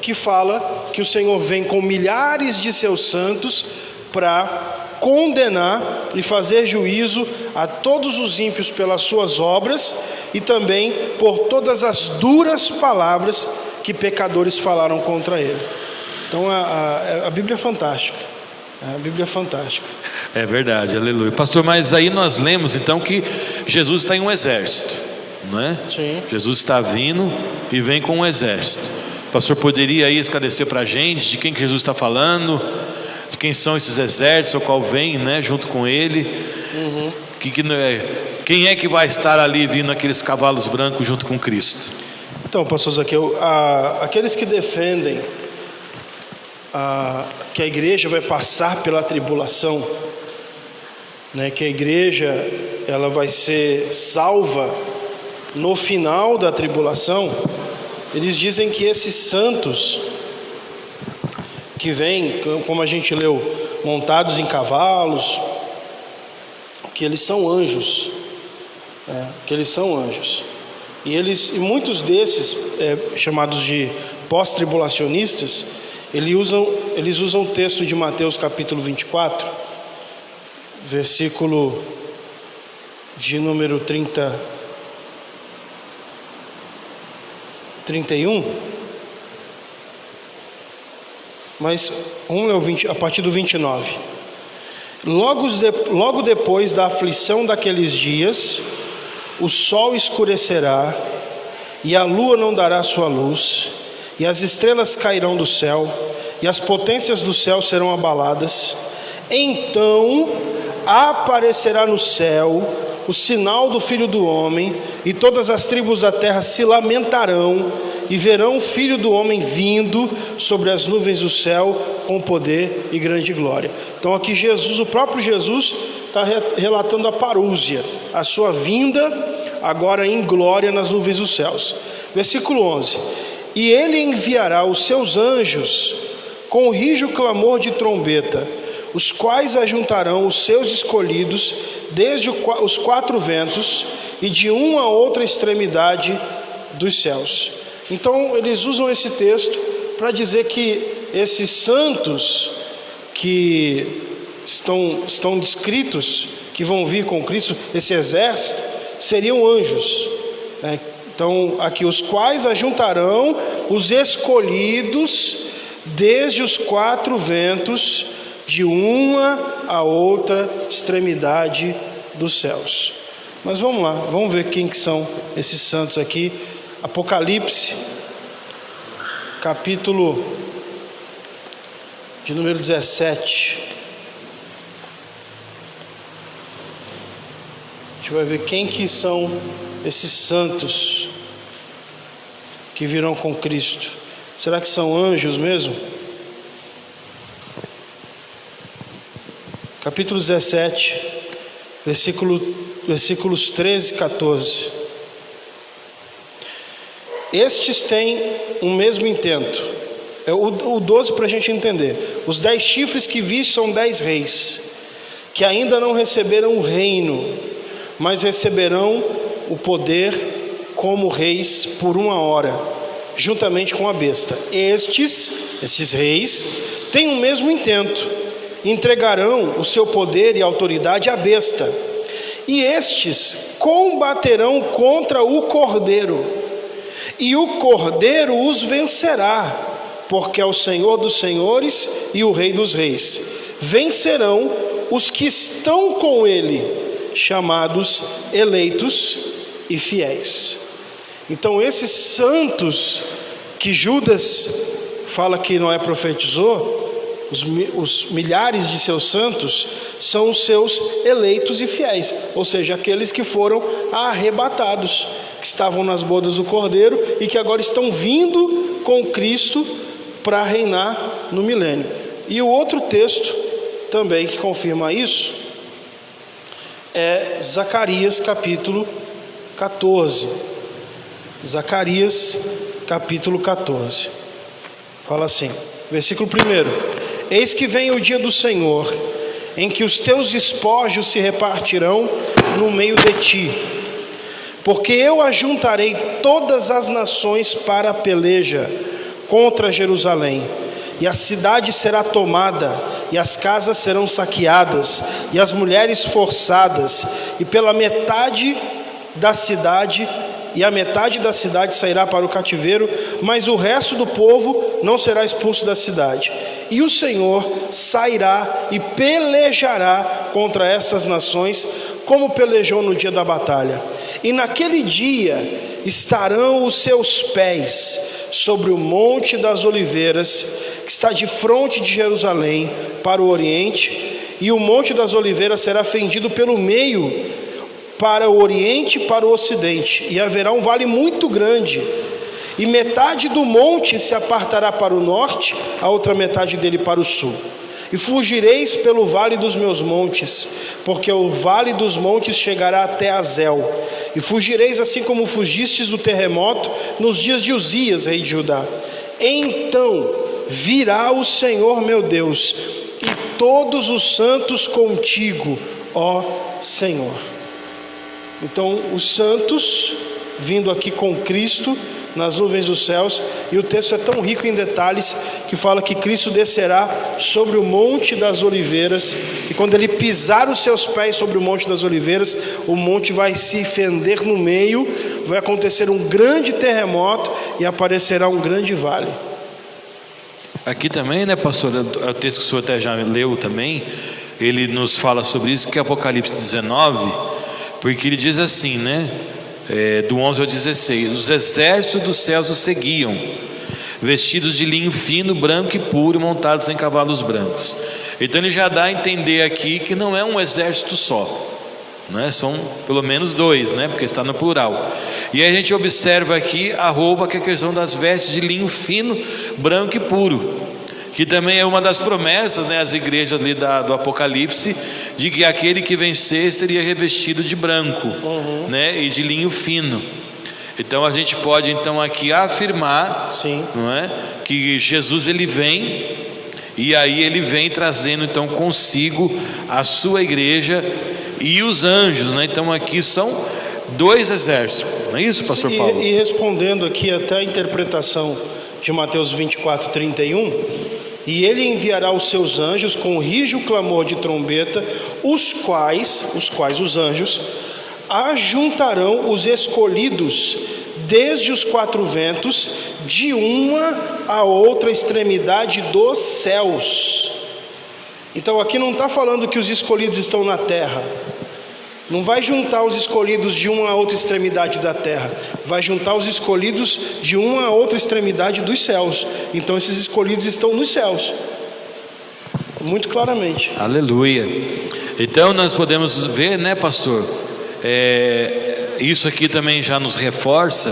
que fala que o Senhor vem com milhares de seus santos para condenar e fazer juízo a todos os ímpios pelas suas obras e também por todas as duras palavras que pecadores falaram contra ele. Então a Bíblia é fantástica. A Bíblia é fantástica. É verdade, aleluia. Pastor, mas aí nós lemos então que Jesus está em um exército, não é? Sim. Jesus está vindo e vem com um exército. O pastor poderia aí esclarecer para a gente de quem que Jesus está falando, de quem são esses exércitos, o qual vem, né, junto com ele? Quem é que vai estar ali vindo aqueles cavalos brancos junto com Cristo? Então, pastor Zaqueu, aqueles que defendem que a igreja vai passar pela tribulação, né, que a igreja ela vai ser salva no final da tribulação, eles dizem que esses santos que vêm, como a gente leu, montados em cavalos, que eles são anjos, que eles são anjos. E muitos desses, chamados de pós-tribulacionistas, eles usam o texto de Mateus capítulo 24, versículo de número 31, mas vamos ler a partir do 29. Logo depois da aflição daqueles dias, o sol escurecerá, e a lua não dará sua luz, e as estrelas cairão do céu, e as potências do céu serão abaladas. Então aparecerá no céu o sinal do Filho do Homem, e todas as tribos da terra se lamentarão, e verão o Filho do Homem vindo sobre as nuvens do céu com poder e grande glória. Então aqui Jesus, o próprio Jesus, está relatando a parúzia, a sua vinda agora em glória nas nuvens dos céus. Versículo 11: e ele enviará os seus anjos com o rijo clamor de trombeta, os quais ajuntarão os seus escolhidos desde os quatro ventos e de uma a outra extremidade dos céus. Então eles usam esse texto para dizer que esses santos que estão descritos, que vão vir com Cristo, esse exército, seriam anjos, né? Então aqui, os quais ajuntarão os escolhidos desde os quatro ventos, de uma a outra extremidade dos céus. Mas vamos lá, vamos ver quem que são esses santos aqui. Apocalipse, capítulo de número 17. A gente vai ver quem que são esses santos que virão com Cristo. Será que são anjos mesmo? Capítulo 17, versículos 13 e 14. Estes têm um mesmo intento. O 12 para a gente entender. Os 10 chifres que viste são 10 reis, que ainda não receberam o reino, mas receberão o poder como reis por uma hora, juntamente com a besta. Esses reis, têm o mesmo intento. Entregarão o seu poder e autoridade à besta, e estes combaterão contra o Cordeiro, e o Cordeiro os vencerá, porque é o Senhor dos senhores e o Rei dos reis. Vencerão os que estão com ele, chamados eleitos e fiéis. Então esses santos que Judas fala que Noé profetizou, os milhares de seus santos, são os seus eleitos e fiéis, ou seja, aqueles que foram arrebatados, que estavam nas bodas do Cordeiro e que agora estão vindo com Cristo para reinar no milênio. E o outro texto também que confirma isso é Zacarias capítulo 14. Zacarias capítulo 14. Fala assim, versículo 1: Eis que vem o dia do Senhor, em que os teus despojos se repartirão no meio de ti, porque eu ajuntarei todas as nações para a peleja contra Jerusalém, e a cidade será tomada, e as casas serão saqueadas, e as mulheres forçadas, e pela metade da cidade, e a metade da cidade sairá para o cativeiro, mas o resto do povo não será expulso da cidade. E o Senhor sairá e pelejará contra essas nações, como pelejou no dia da batalha. E naquele dia estarão os seus pés sobre o Monte das Oliveiras, que está de frente de Jerusalém para o oriente, e o Monte das Oliveiras será fendido pelo meio para o oriente e para o ocidente, e haverá um vale muito grande, e metade do monte se apartará para o norte, a outra metade dele para o sul. E fugireis pelo vale dos meus montes, porque o vale dos montes chegará até Azel. E fugireis assim como fugistes do terremoto nos dias de Uzias, rei de Judá. Então virá o Senhor meu Deus, e todos os santos contigo, ó Senhor. Então os santos vindo aqui com Cristo nas nuvens dos céus, e o texto é tão rico em detalhes que fala que Cristo descerá sobre o Monte das Oliveiras, e quando ele pisar os seus pés sobre o Monte das Oliveiras, o monte vai se fender no meio, vai acontecer um grande terremoto e aparecerá um grande vale. Aqui também, né, pastor, o texto que o senhor até já leu também, ele nos fala sobre isso, que é Apocalipse 19, porque ele diz assim, né, do 11 ao 16: os exércitos dos céus o seguiam, vestidos de linho fino, branco e puro, montados em cavalos brancos. Então ele já dá a entender aqui que não é um exército só, né? São pelo menos dois, né? Porque está no plural. E aí a gente observa aqui a roupa, que é a questão das vestes de linho fino, branco e puro, que também é uma das promessas, né, às igrejas ali do Apocalipse, de que aquele que vencer seria revestido de branco, né, e de linho fino. Então a gente pode então aqui afirmar, sim, não é, que Jesus ele vem, e aí ele vem trazendo então consigo a sua igreja e os anjos, né? Então aqui são dois exércitos, não é isso, pastor Paulo? E respondendo aqui até a interpretação de Mateus 24:31, e ele enviará os seus anjos com rijo clamor de trombeta, os quais os anjos ajuntarão os escolhidos desde os quatro ventos, de uma a outra extremidade dos céus. Então aqui não está falando que os escolhidos estão na terra. Não vai juntar os escolhidos de uma a outra extremidade da terra, vai juntar os escolhidos de uma a outra extremidade dos céus. Então esses escolhidos estão nos céus, muito claramente. Aleluia. Então nós podemos ver, né, pastor, isso aqui também já nos reforça,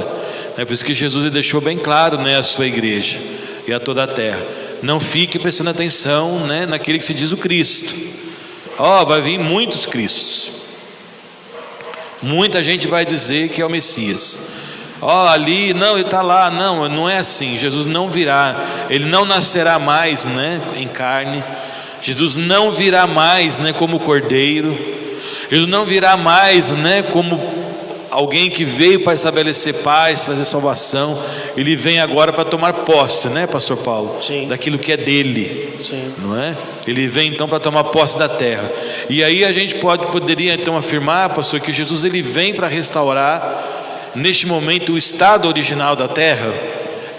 né, por isso que Jesus deixou bem claro, né, a sua igreja e a toda a terra: não fique prestando atenção, né, naquele que se diz o Cristo. Vai vir muitos Cristos. Muita gente vai dizer que é o Messias. Ali, não, ele está lá. Não, não é assim. Jesus não virá, ele não nascerá mais, né, em carne. Jesus não virá mais, né, como cordeiro. Ele não virá mais, né, como alguém que veio para estabelecer paz, trazer salvação, ele vem agora para tomar posse, né, pastor Paulo? Sim. Daquilo que é dele. Sim. Não é? Ele vem então para tomar posse da terra. E aí a gente poderia então afirmar, pastor, que Jesus ele vem para restaurar neste momento o estado original da terra.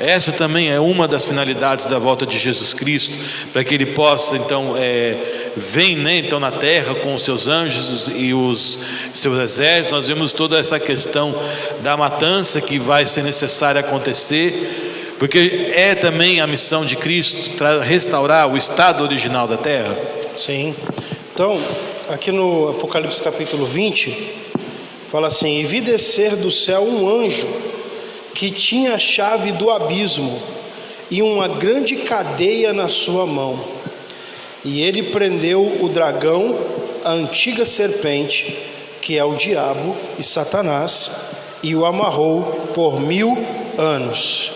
Essa também é uma das finalidades da volta de Jesus Cristo, para que ele possa então vem, né, então na terra com os seus anjos e os seus exércitos. Nós vemos toda essa questão da matança que vai ser necessária acontecer, porque é também a missão de Cristo restaurar o estado original da terra. Sim. Então, aqui no Apocalipse capítulo 20, fala assim: e vi descer do céu um anjo que tinha a chave do abismo e uma grande cadeia na sua mão. E ele prendeu o dragão, a antiga serpente, que é o diabo e Satanás, e o amarrou por 1000 anos.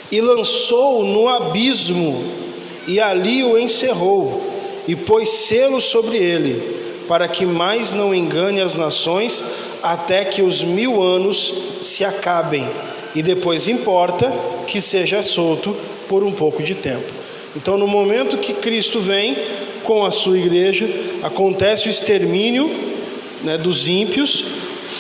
E lançou-o no abismo, e ali o encerrou, e pôs selo sobre ele, para que mais não engane as nações, até que os 1000 anos se acabem. E depois importa que seja solto por um pouco de tempo. Então, no momento que Cristo vem com a sua igreja, acontece o extermínio, né, dos ímpios.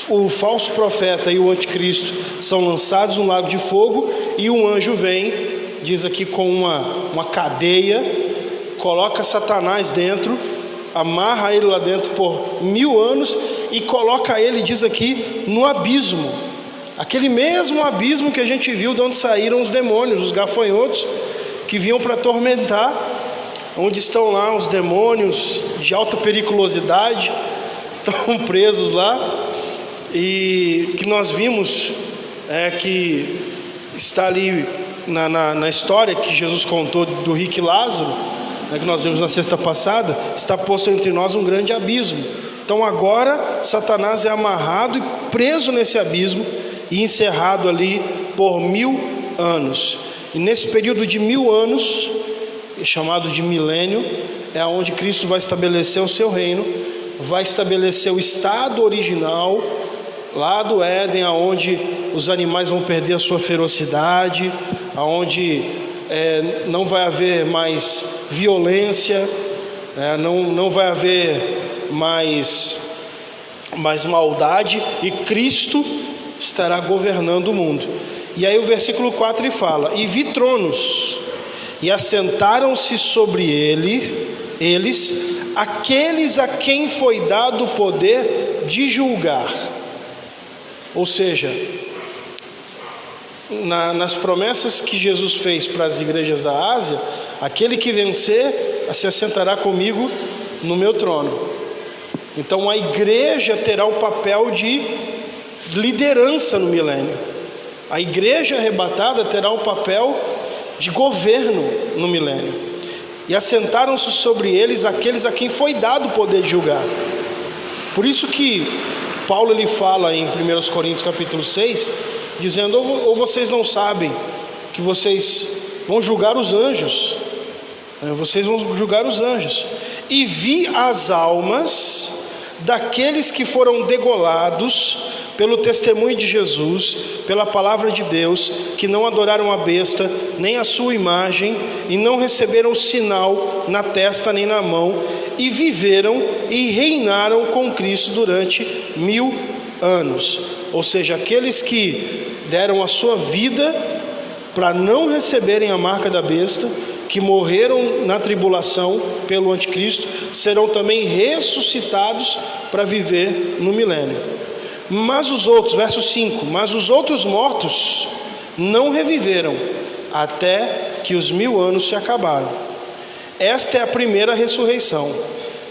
O falso profeta e o anticristo são lançados no lago de fogo, e um anjo vem, diz aqui, com uma cadeia, coloca Satanás dentro, amarra ele lá dentro por 1000 anos e coloca ele, diz aqui, no abismo. Aquele mesmo abismo que a gente viu de onde saíram os demônios, os gafanhotos, que vinham para atormentar, onde estão lá os demônios de alta periculosidade, estão presos lá, e que nós vimos que está ali na história que Jesus contou do rico e Lázaro, que nós vimos na sexta passada, está posto entre nós um grande abismo. Então agora Satanás é amarrado e preso nesse abismo, e encerrado ali por 1000 anos. E nesse período de 1000 anos, chamado de milênio, é onde Cristo vai estabelecer o seu reino, vai estabelecer o estado original lá do Éden, aonde os animais vão perder a sua ferocidade, aonde não vai haver mais violência, não vai haver mais maldade, e Cristo estará governando o mundo. E aí o versículo 4 ele fala: e vi tronos, e assentaram-se sobre eles aqueles a quem foi dado o poder de julgar. Ou seja, nas promessas que Jesus fez para as igrejas da Ásia, aquele que vencer se assentará comigo no meu trono. Então a igreja terá o papel de liderança no milênio. A igreja arrebatada terá o papel de governo no milênio. E assentaram-se sobre eles aqueles a quem foi dado o poder de julgar. Por isso que Paulo ele fala em 1 Coríntios capítulo 6, dizendo: ou vocês não sabem que vocês vão julgar os anjos, vocês vão julgar os anjos. E vi as almas daqueles que foram degolados pelo testemunho de Jesus, pela palavra de Deus, que não adoraram a besta, nem a sua imagem, e não receberam sinal na testa nem na mão, e viveram e reinaram com Cristo durante 1000 anos. Ou seja, aqueles que deram a sua vida para não receberem a marca da besta, que morreram na tribulação pelo anticristo, serão também ressuscitados para viver no milênio. Mas os outros, verso 5, mas os outros mortos não reviveram, até que os 1000 anos se acabaram. Esta é a primeira ressurreição.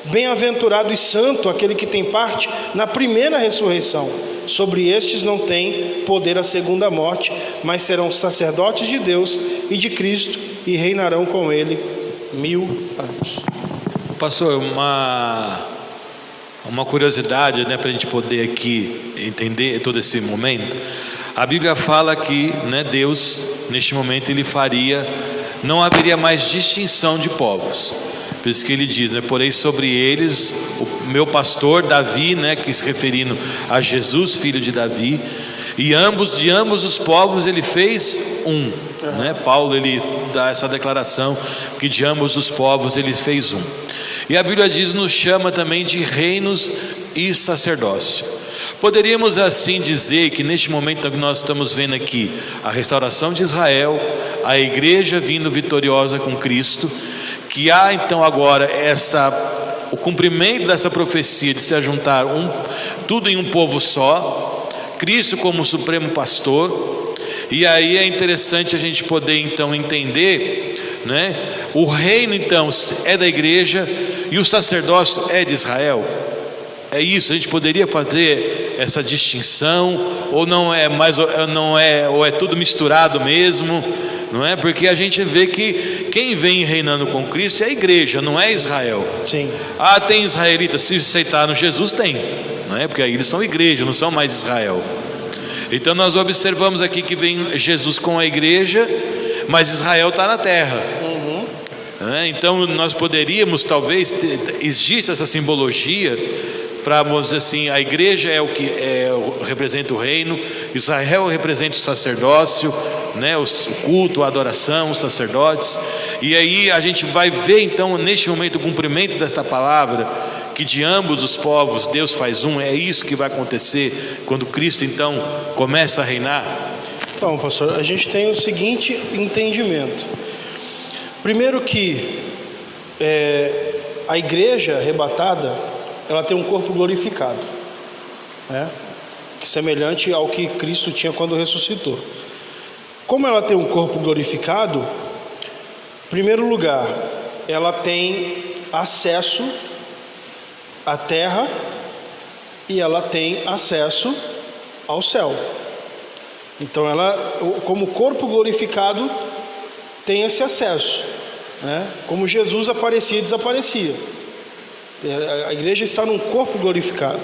Bem-aventurado e santo aquele que tem parte na primeira ressurreição. Sobre estes não tem poder a segunda morte, mas serão sacerdotes de Deus e de Cristo, e reinarão com ele 1000 anos. Pastor, uma curiosidade, para a gente poder aqui entender todo esse momento. A Bíblia fala que, Deus, neste momento, ele faria, não haveria mais distinção de povos. Por isso que ele diz, né, porém sobre eles o meu pastor Davi, né, que se referindo a Jesus, filho de Davi, e de ambos os povos ele fez um, né? Paulo ele dá essa declaração que de ambos os povos ele fez um. E a Bíblia nos chama também de reinos e sacerdócio. Poderíamos assim dizer que neste momento que nós estamos vendo aqui a restauração de Israel, a igreja vindo vitoriosa com Cristo, que há então agora o cumprimento dessa profecia de se ajuntar tudo em um povo só, Cristo como supremo pastor. E aí é interessante a gente poder então entender, né? O reino então é da igreja e o sacerdócio é de Israel. É isso, a gente poderia fazer essa distinção, ou não é mais, ou é tudo misturado mesmo, não é? Porque a gente vê que quem vem reinando com Cristo é a igreja, não é Israel. Sim. Tem israelitas, se aceitaram Jesus, tem, não é? Porque aí eles são igreja, não são mais Israel. Então nós observamos aqui que vem Jesus com a igreja, mas Israel está na terra. Então nós poderíamos talvez existe essa simbologia para dizer assim, a igreja é o que representa o reino, Israel representa o sacerdócio, né, o culto, a adoração, os sacerdotes. E aí a gente vai ver então neste momento o cumprimento desta palavra, que de ambos os povos Deus faz um. É isso que vai acontecer quando Cristo então começa a reinar. Então, pastor, a gente tem o seguinte entendimento. Primeiro que a igreja arrebatada, ela tem um corpo glorificado, né? Que semelhante ao que Cristo tinha quando ressuscitou. Como ela tem um corpo glorificado, em primeiro lugar, ela tem acesso à terra e ela tem acesso ao céu. Então ela, como corpo glorificado, tem esse acesso, né? Como Jesus aparecia e desaparecia. A igreja está num corpo glorificado.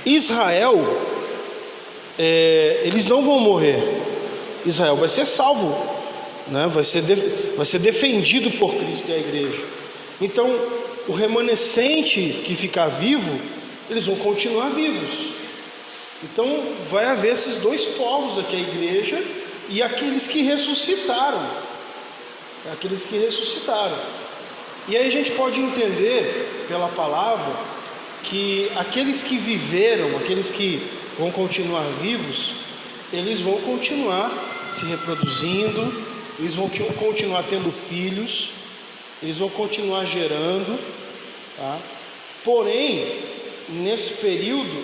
Israel, eles não vão morrer. Israel vai ser salvo, né? Vai ser defendido por Cristo e a igreja. Então, o remanescente que ficar vivo, eles vão continuar vivos. Então, vai haver esses dois povos aqui, a igreja e aqueles que ressuscitaram. Aqueles que ressuscitaram. E aí a gente pode entender pela palavra que aqueles que viveram, aqueles que vão continuar vivos, eles vão continuar se reproduzindo, eles vão continuar tendo filhos, eles vão continuar gerando, tá? Porém, nesse período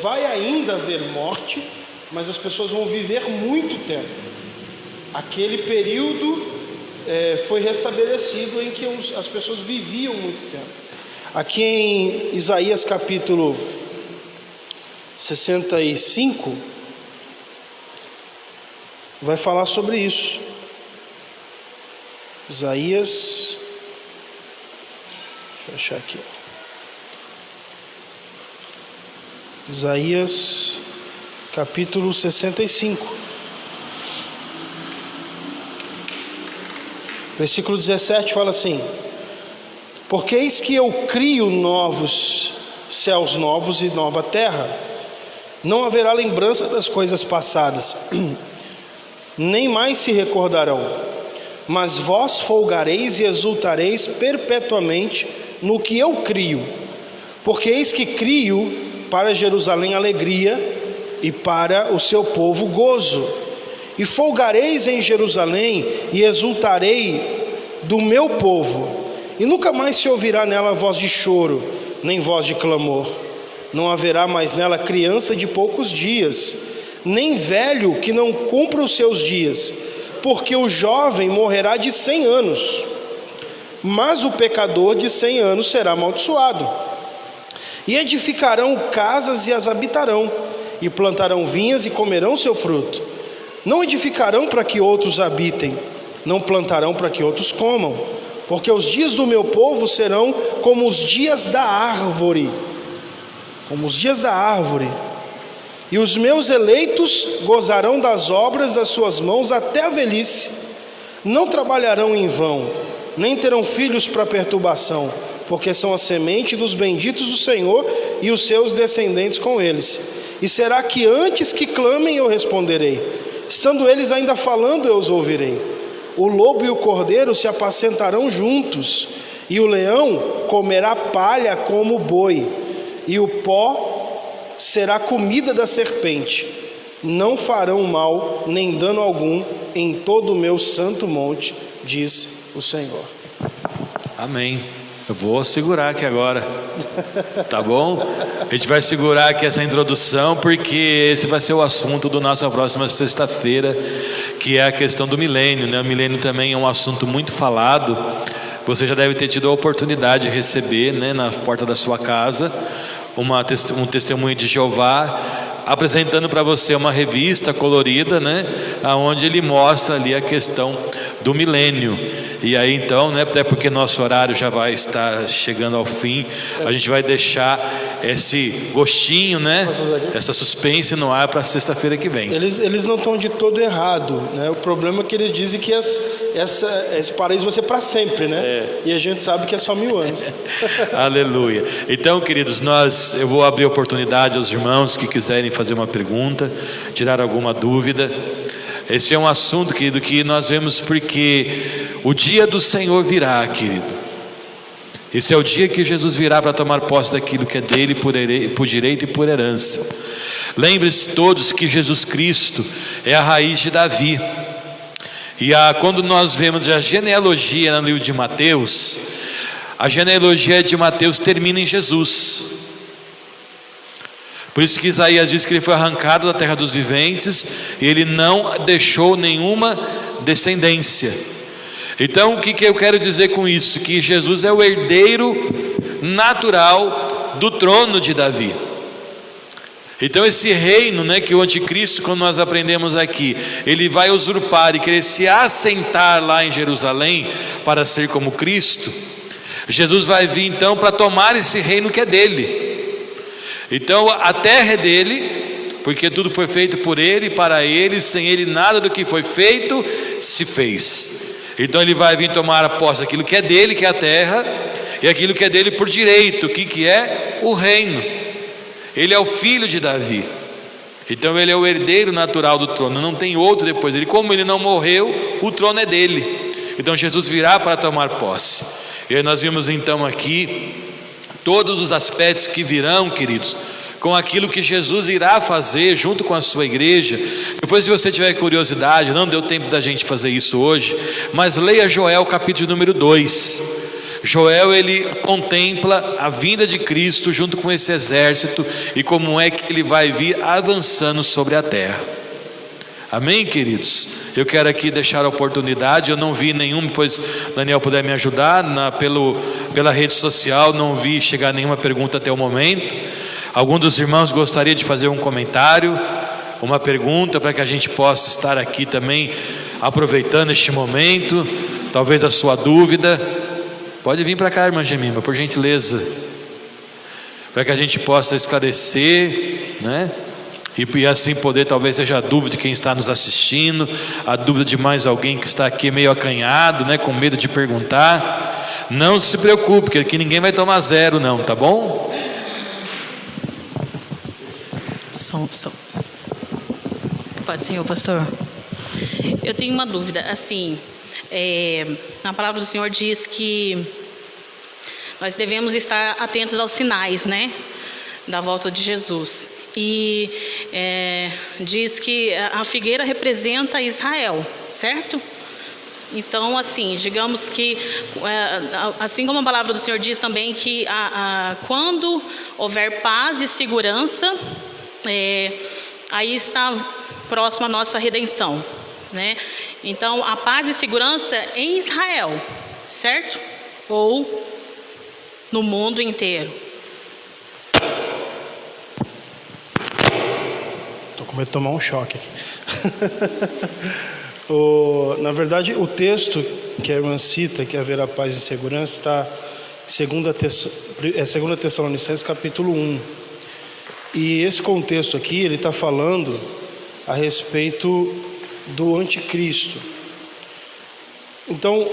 vai ainda haver morte, mas as pessoas vão viver muito tempo. Aquele período foi restabelecido em que as pessoas viviam muito tempo. Aqui em Isaías capítulo 65 vai falar sobre isso. Isaías, deixa eu achar aqui. Isaías capítulo 65. Versículo 17 fala assim: porque eis que eu crio novos céus novos e nova terra, não haverá lembrança das coisas passadas, nem mais se recordarão, mas vós folgareis e exultareis perpetuamente no que eu crio, porque eis que crio para Jerusalém alegria e para o seu povo gozo. E folgareis em Jerusalém e exultarei do meu povo, e nunca mais se ouvirá nela voz de choro, nem voz de clamor. Não haverá mais nela criança de poucos dias, nem velho que não cumpra os seus dias, porque o jovem morrerá de 100 anos, mas o pecador de 100 anos será amaldiçoado. E edificarão casas e as habitarão, e plantarão vinhas e comerão seu fruto. Não edificarão para que outros habitem, não plantarão para que outros comam, porque os dias do meu povo serão como os dias da árvore, e os meus eleitos gozarão das obras das suas mãos até a velhice, não trabalharão em vão, nem terão filhos para perturbação, porque são a semente dos benditos do Senhor e os seus descendentes com eles. E será que antes que clamem eu responderei? Estando eles ainda falando, eu os ouvirei. O lobo e o cordeiro se apacentarão juntos, e o leão comerá palha como o boi, e o pó será comida da serpente. Não farão mal nem dano algum em todo o meu santo monte, diz o Senhor. Amém. Eu vou segurar aqui agora, tá bom? A gente vai segurar aqui essa introdução, porque esse vai ser o assunto da nossa próxima sexta-feira, que é a questão do milênio, né? O milênio também é um assunto muito falado. Você já deve ter tido a oportunidade de receber, né, na porta da sua casa, um testemunho de Jeová, apresentando para você uma revista colorida, né, onde ele mostra ali a questão do milênio. E aí então, né, até porque nosso horário já vai estar chegando ao fim, a gente vai deixar esse gostinho, né, essa suspense no ar para sexta-feira que vem. Eles não estão de todo errado, né? O problema é que eles dizem que esse paraíso vai ser para sempre, né? E a gente sabe que é só 1000 anos. Aleluia. Então, queridos, eu vou abrir oportunidade aos irmãos que quiserem fazer uma pergunta, tirar alguma dúvida. Esse é um assunto, querido, que nós vemos porque o dia do Senhor virá, querido. Esse é o dia que Jesus virá para tomar posse daquilo que é dele por direito e por herança. Lembre-se todos que Jesus Cristo é a raiz de Davi. E quando nós vemos a genealogia no livro de Mateus, a genealogia de Mateus termina em Jesus. Por isso que Isaías diz que ele foi arrancado da terra dos viventes e ele não deixou nenhuma descendência. Então o que eu quero dizer com isso? Que Jesus é o herdeiro natural do trono de Davi. Então esse reino, né, que o anticristo, quando nós aprendemos aqui, ele vai usurpar e querer se assentar lá em Jerusalém para ser como Cristo, Jesus vai vir então para tomar esse reino que é dele. Então a terra é dele, porque tudo foi feito por ele, para ele, sem ele nada do que foi feito se fez. Então ele vai vir tomar a posse daquilo que é dele, que é a terra, e aquilo que é dele por direito. O que é? O reino. Ele é o filho de Davi, então ele é o herdeiro natural do trono, não tem outro depois dele. Como ele não morreu, o trono é dele. Então Jesus virá para tomar posse. E aí nós vimos então aqui todos os aspectos que virão, queridos, com aquilo que Jesus irá fazer junto com a sua igreja. Depois, se você tiver curiosidade, não deu tempo da gente fazer isso hoje, mas leia Joel capítulo número 2. Joel, ele contempla a vinda de Cristo junto com esse exército e como é que ele vai vir avançando sobre a terra. Amém, queridos? Eu quero aqui deixar a oportunidade. Eu não vi nenhum, depois Daniel puder me ajudar, pela rede social não vi chegar nenhuma pergunta até o momento. Algum dos irmãos gostaria de fazer um comentário, uma pergunta, para que a gente possa estar aqui também aproveitando este momento, talvez a sua dúvida. Pode vir para cá, irmã Gemima, por gentileza, para que a gente possa esclarecer, né? E assim poder, talvez seja a dúvida de quem está nos assistindo, a dúvida de mais alguém que está aqui meio acanhado, né, com medo de perguntar. Não se preocupe, porque aqui ninguém vai tomar zero não, tá bom? Som. Pode, senhor pastor. Eu tenho uma dúvida, assim, a palavra do Senhor diz que nós devemos estar atentos aos sinais, né, da volta de Jesus. E diz que a figueira representa Israel, certo? Então, assim, digamos que, assim como a palavra do Senhor diz também que quando houver paz e segurança, aí está próxima a nossa redenção, né? Então, a paz e segurança em Israel, certo? Ou no mundo inteiro. Vou tomar um choque aqui. Na verdade, o texto que a irmã cita, que haverá paz e segurança, está em 2 Tessalonicenses capítulo 1. E esse contexto aqui, ele está falando a respeito do anticristo. Então,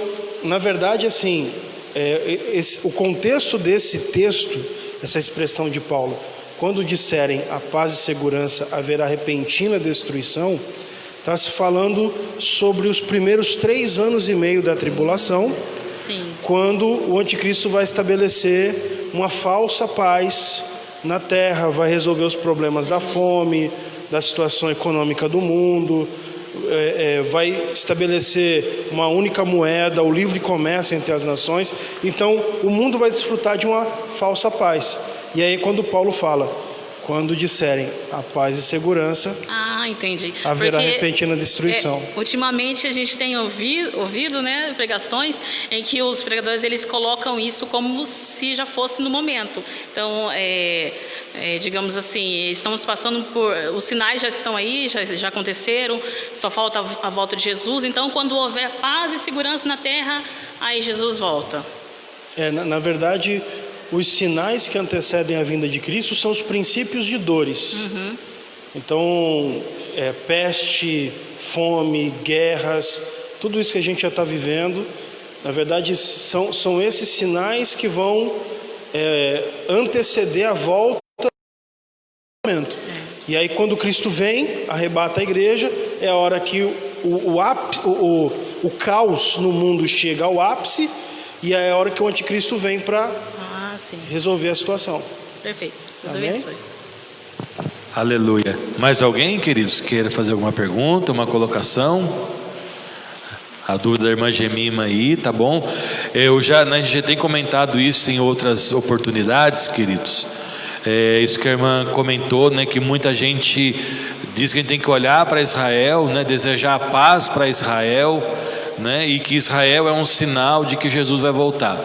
na verdade, assim, o contexto desse texto, essa expressão de Paulo, quando disserem a paz e segurança, haverá repentina destruição, está se falando sobre os primeiros 3 anos e meio da tribulação, Sim. quando o anticristo vai estabelecer uma falsa paz na terra, vai resolver os problemas da fome, da situação econômica do mundo, vai estabelecer uma única moeda, o livre comércio entre as nações. Então o mundo vai desfrutar de uma falsa paz. E aí quando Paulo fala, quando disserem a paz e segurança, entendi. haverá Porque, repentina destruição. Ultimamente a gente tem ouvido, né, pregações em que os pregadores eles colocam isso como se já fosse no momento. Então, digamos assim, estamos passando por... Os sinais já estão aí, já aconteceram, só falta a volta de Jesus. Então, quando houver paz e segurança na terra, aí Jesus volta. Na verdade, os sinais que antecedem a vinda de Cristo são os princípios de dores. Então, peste, fome, guerras, tudo isso que a gente já está vivendo, na verdade, são esses sinais que vão anteceder a volta do momento. E aí, quando Cristo vem, arrebata a igreja, é a hora que o caos no mundo chega ao ápice, e é a hora que o anticristo vem para resolver a situação. Perfeito. Amém? Aleluia. Mais alguém, queridos, queira fazer alguma pergunta, uma colocação? A dúvida da irmã Gemima aí, tá bom? A gente já tem comentado isso em outras oportunidades, queridos. Isso que a irmã comentou, né, que muita gente diz que a gente tem que olhar para Israel, né, desejar a paz para Israel, né, e que Israel é um sinal de que Jesus vai voltar.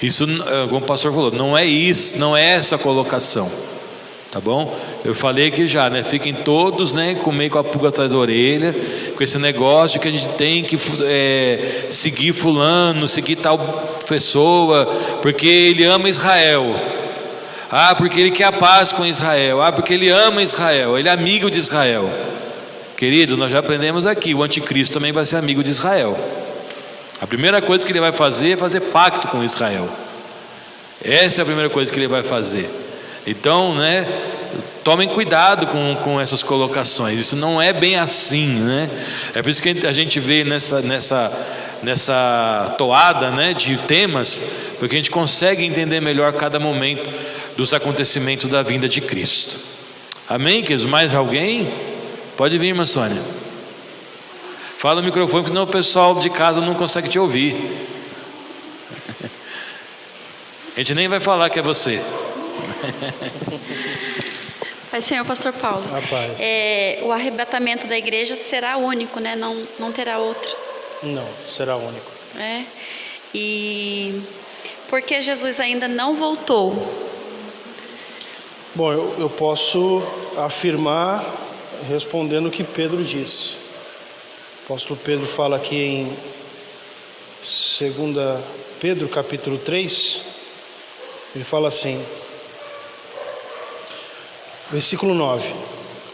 Isso, como o pastor falou, não é isso, não é essa colocação, tá bom? Eu falei aqui já, né? Fiquem todos, né, meio com a pulga atrás da orelha, com esse negócio que a gente tem que seguir fulano, seguir tal pessoa, porque ele ama Israel. Porque ele quer a paz com Israel. Porque ele ama Israel, ele é amigo de Israel. Querido, nós já aprendemos aqui, o anticristo também vai ser amigo de Israel. A primeira coisa que ele vai fazer é fazer pacto com Israel. Essa é a primeira coisa que ele vai fazer. Então, né, tomem cuidado com essas colocações. Isso não é bem assim, né? É por isso que a gente vê nessa toada, né, de temas, porque a gente consegue entender melhor cada momento dos acontecimentos da vinda de Cristo. Amém, queridos? Mais alguém? Pode vir, irmã Sônia. Fala no microfone, porque senão o pessoal de casa não consegue te ouvir. A gente nem vai falar que é você. Pai Senhor, pastor Paulo. Rapaz. O arrebatamento da igreja será único, né? Não terá outro. Não, será único. E por que Jesus ainda não voltou? Bom, eu posso afirmar respondendo o que Pedro disse. O apóstolo Pedro fala aqui em 2 Pedro capítulo 3, ele fala assim, versículo 9: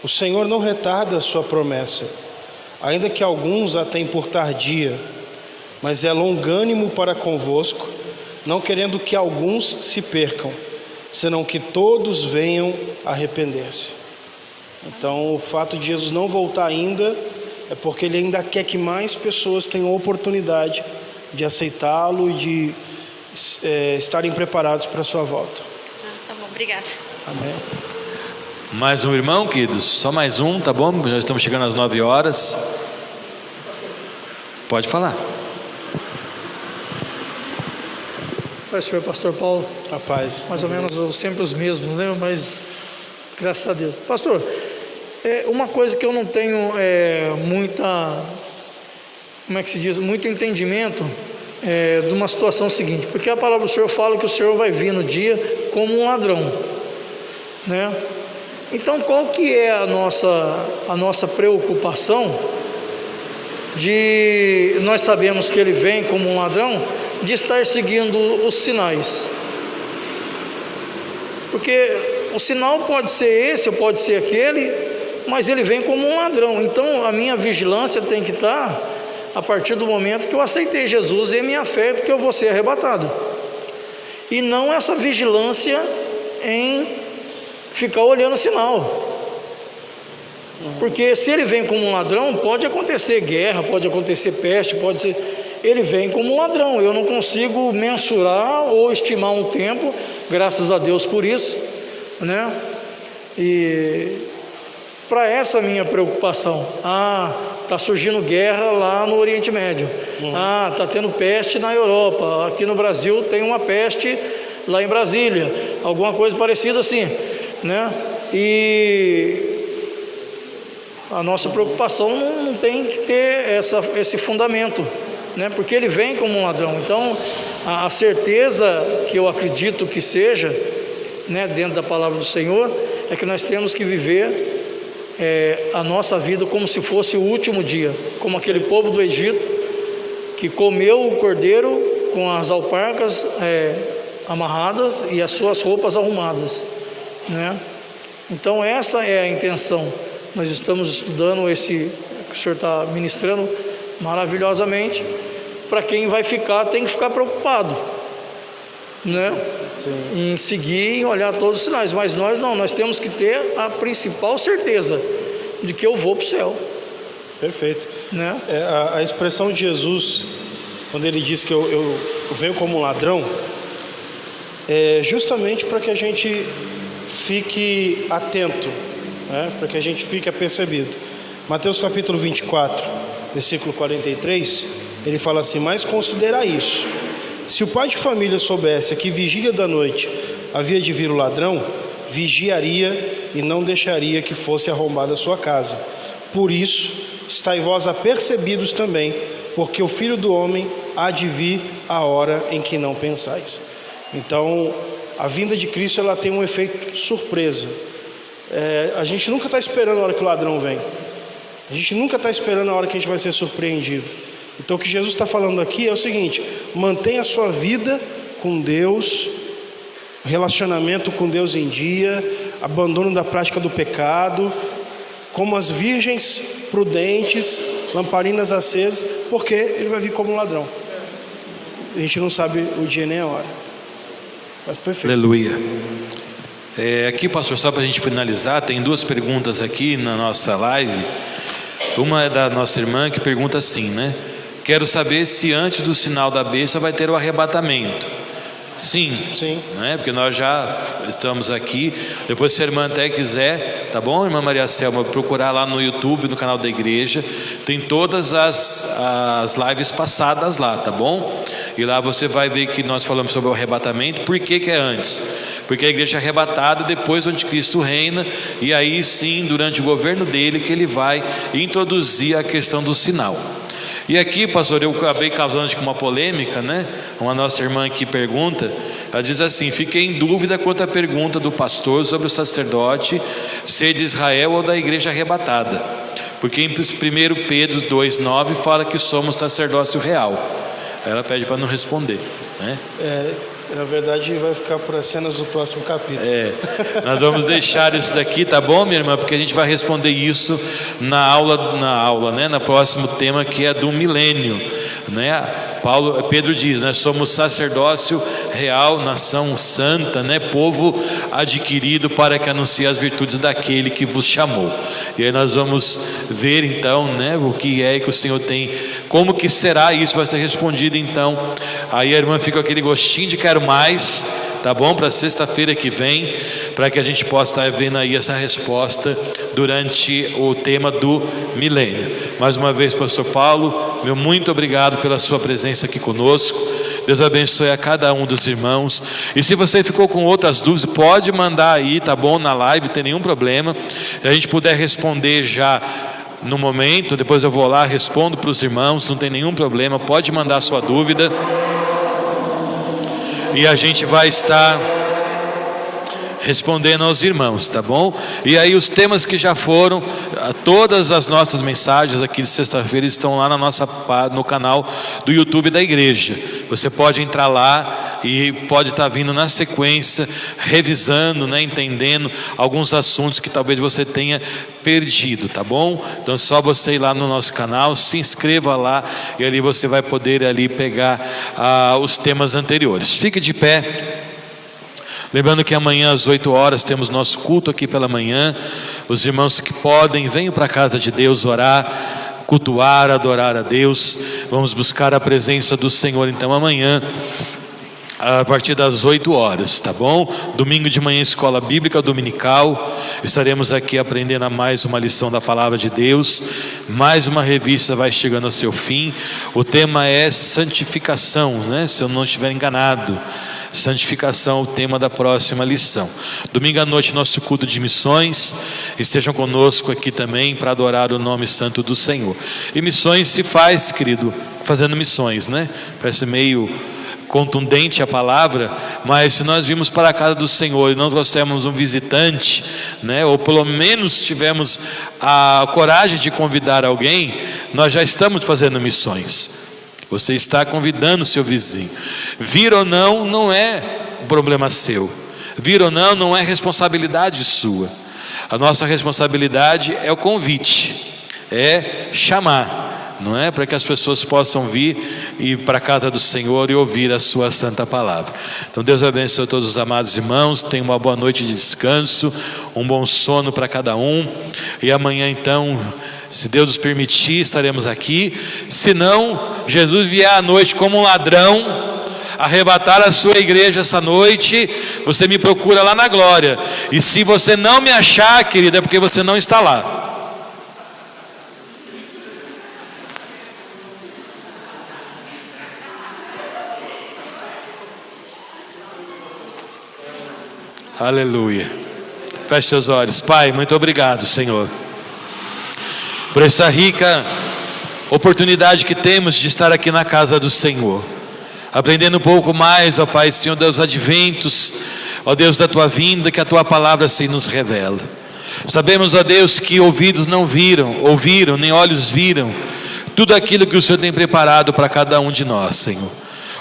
o Senhor não retarda a sua promessa, ainda que alguns a tenham por tardia, mas é longânimo para convosco, não querendo que alguns se percam, senão que todos venham a arrepender-se. Então, o fato de Jesus não voltar ainda é porque ele ainda quer que mais pessoas tenham a oportunidade de aceitá-lo e de estarem preparados para a sua volta. Tá bom, obrigada. Amém. Mais um irmão, queridos? Só mais um, tá bom? Já estamos chegando às 9 horas. Pode falar. Pai, senhor pastor Paulo. Rapaz. Mais ou menos sempre os mesmos, né? Mas graças a Deus. Pastor, uma coisa que eu não tenho muita, como é que se diz, muito entendimento de uma situação seguinte, porque a palavra do Senhor fala que o Senhor vai vir no dia como um ladrão, né? Então qual que é a nossa preocupação de, nós sabemos que ele vem como um ladrão, de estar seguindo os sinais? Porque o sinal pode ser esse ou pode ser aquele, mas ele vem como um ladrão. Então a minha vigilância tem que estar a partir do momento que eu aceitei Jesus e minha fé que eu vou ser arrebatado. E não essa vigilância em ficar olhando o sinal. Porque se ele vem como um ladrão, pode acontecer guerra, pode acontecer peste, pode ser... Ele vem como um ladrão. Eu não consigo mensurar ou estimar um tempo, graças a Deus por isso, né? E para essa minha preocupação, está surgindo guerra lá no Oriente Médio, está tendo peste na Europa, aqui no Brasil tem uma peste lá em Brasília, alguma coisa parecida assim, né? E a nossa preocupação não tem que ter esse fundamento, né? Porque ele vem como um ladrão. Então a certeza que eu acredito que seja, né, dentro da palavra do Senhor, é que nós temos que viver a nossa vida como se fosse o último dia, como aquele povo do Egito que comeu o cordeiro com as alparcas amarradas e as suas roupas arrumadas, né? Então essa é a intenção. Nós estamos estudando esse que o senhor está ministrando maravilhosamente. Para quem vai ficar, tem que ficar preocupado, né? Sim. Em seguir, em olhar todos os sinais. Mas nós não, nós temos que ter a principal certeza de que eu vou para o céu. Perfeito, né? A expressão de Jesus, quando ele diz que eu venho como um ladrão, é justamente para que a gente fique atento, né? Para que a gente fique apercebido. Mateus capítulo 24, versículo 43, ele fala assim: mas considera isso, se o pai de família soubesse que vigília da noite havia de vir o ladrão, vigiaria e não deixaria que fosse arrombada a sua casa. Por isso, estai vós apercebidos também, porque o Filho do Homem há de vir a hora em que não pensais. Então, a vinda de Cristo, ela tem um efeito surpresa. A gente nunca está esperando a hora que o ladrão vem. A gente nunca está esperando a hora que a gente vai ser surpreendido. Então o que Jesus está falando aqui é o seguinte: mantenha a sua vida com Deus, relacionamento com Deus em dia, abandono da prática do pecado, como as virgens prudentes, lamparinas acesas, porque ele vai vir como um ladrão. A gente não sabe o dia nem a hora. Mas perfeito. Aleluia. Aqui, pastor, só para a gente finalizar, tem duas perguntas aqui na nossa live. Uma é da nossa irmã que pergunta assim, né? Quero saber se antes do sinal da besta vai ter o arrebatamento. Sim, né? Porque nós já estamos aqui. Depois, se a irmã até quiser, tá bom, irmã Maria Selma, procurar lá no YouTube, no canal da igreja, tem todas as lives passadas lá, tá bom? E lá você vai ver que nós falamos sobre o arrebatamento. Por que é antes? Porque a igreja é arrebatada depois onde Cristo reina, e aí sim, durante o governo dele, que ele vai introduzir a questão do sinal. E aqui, pastor, eu acabei causando uma polêmica, né? Uma nossa irmã aqui pergunta, ela diz assim: fiquei em dúvida quanto à pergunta do pastor sobre o sacerdote ser de Israel ou da igreja arrebatada, porque em 1 Pedro 2,9 fala que somos sacerdócio real. Ela pede para não responder, né? Na verdade vai ficar para as cenas do próximo capítulo. Nós vamos deixar isso daqui, tá bom, minha irmã? Porque a gente vai responder isso na aula, né? No próximo tema, que é do milênio, né? Pedro diz, né? Somos sacerdócio real, nação santa, né? Povo adquirido para que anuncie as virtudes daquele que vos chamou. E aí nós vamos ver então, né? O que é que o Senhor tem, como que será isso, vai ser respondido então. Aí a irmã fica com aquele gostinho de quero mais, tá bom? Para sexta-feira que vem, para que a gente possa estar vendo aí essa resposta durante o tema do milênio. Mais uma vez, pastor Paulo, meu muito obrigado pela sua presença aqui conosco. Deus abençoe a cada um dos irmãos. E se você ficou com outras dúvidas, pode mandar aí, tá bom? Na live, não tem nenhum problema. Se a gente puder responder já no momento, depois eu vou lá, respondo para os irmãos, não tem nenhum problema. Pode mandar a sua dúvida. E a gente vai estar respondendo aos irmãos, tá bom? E aí os temas que já foram, todas as nossas mensagens aqui de sexta-feira estão lá no canal do YouTube da igreja. Você pode entrar lá e pode estar vindo na sequência, revisando, né, entendendo alguns assuntos que talvez você tenha perdido, tá bom? Então é só você ir lá no nosso canal, se inscreva lá e ali você vai poder ali pegar os temas anteriores. Fique de pé. Lembrando que amanhã às 8 horas temos nosso culto aqui pela manhã. Os irmãos que podem, venham para a casa de Deus orar, cultuar, adorar a Deus. Vamos buscar a presença do Senhor então amanhã, a partir das 8 horas, tá bom? Domingo de manhã, escola bíblica dominical. Estaremos aqui aprendendo mais uma lição da palavra de Deus. Mais uma revista vai chegando ao seu fim. O tema é santificação, né? Se eu não estiver enganado, santificação, o tema da próxima lição. Domingo à noite, nosso culto de missões. Estejam conosco aqui também para adorar o nome santo do Senhor. E missões se faz, querido, fazendo missões, né? Parece meio contundente a palavra, mas se nós vimos para a casa do Senhor e não trouxemos um visitante, né, ou pelo menos tivemos a coragem de convidar alguém, nós já estamos fazendo missões. Você está convidando o seu vizinho. Vir ou não, não é problema seu. Vir ou não, não é responsabilidade sua. A nossa responsabilidade é o convite, é chamar, não é? Para que as pessoas possam vir e para a casa do Senhor e ouvir a sua santa palavra. Então Deus abençoe todos os amados irmãos. Tenham uma boa noite de descanso, um bom sono para cada um. E amanhã então, se Deus nos permitir, estaremos aqui. Se não, Jesus vier à noite como um ladrão, arrebatar a sua igreja essa noite, você me procura lá na glória. E se você não me achar, querida, é porque você não está lá. Aleluia. Feche seus olhos. Pai, muito obrigado, Senhor, por essa rica oportunidade que temos de estar aqui na casa do Senhor, aprendendo um pouco mais, ó Pai, Senhor, dos adventos, ó Deus, da Tua vinda, que a Tua palavra assim nos revela. Sabemos, ó Deus, que ouvidos não ouviram, nem olhos viram, tudo aquilo que o Senhor tem preparado para cada um de nós, Senhor.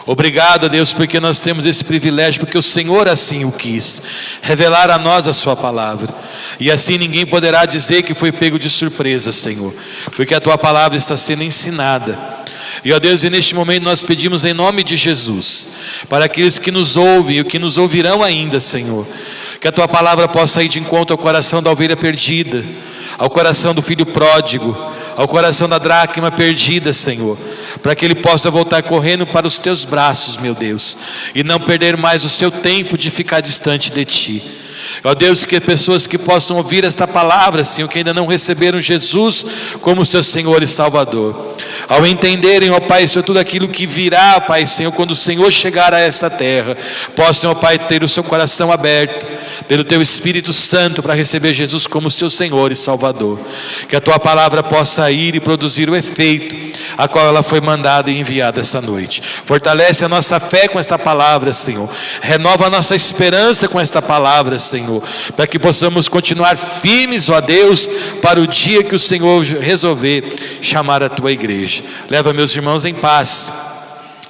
Obrigado, Deus, porque nós temos esse privilégio, porque o Senhor assim o quis, revelar a nós a sua palavra, e assim ninguém poderá dizer que foi pego de surpresa, Senhor, porque a tua palavra está sendo ensinada. E ó Deus, e neste momento nós pedimos em nome de Jesus, para aqueles que nos ouvem e o que nos ouvirão ainda, Senhor, que a tua palavra possa ir de encontro ao coração da ovelha perdida, ao coração do filho pródigo, ao coração da dracma perdida, Senhor, para que ele possa voltar correndo para os teus braços, meu Deus, e não perder mais o seu tempo de ficar distante de ti. Ó Deus, que pessoas que possam ouvir esta palavra, Senhor, que ainda não receberam Jesus como seu Senhor e Salvador, ao entenderem, ó Pai, Senhor, tudo aquilo que virá, Pai, Senhor, quando o Senhor chegar a esta terra, possam, ó Pai, ter o seu coração aberto pelo teu Espírito Santo para receber Jesus como seu Senhor e Salvador. Que a tua palavra possa ir e produzir o efeito a qual ela foi mandada e enviada esta noite. Fortalece a nossa fé com esta palavra, Senhor. Renova a nossa esperança com esta palavra, Senhor, para que possamos continuar firmes, ó Deus, para o dia que o Senhor resolver chamar a tua igreja. Leva meus irmãos em paz.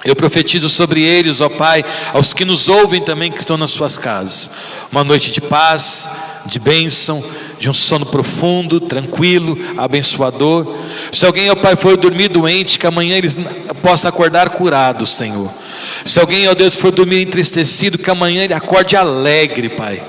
Eu profetizo sobre eles, ó Pai, aos que nos ouvem também, que estão nas suas casas, uma noite de paz, de bênção, de um sono profundo, tranquilo, abençoador. Se alguém, ó Pai, for dormir doente, que amanhã eles possam acordar curados, Senhor. Se alguém, ó Deus, for dormir entristecido, que amanhã ele acorde alegre, Pai.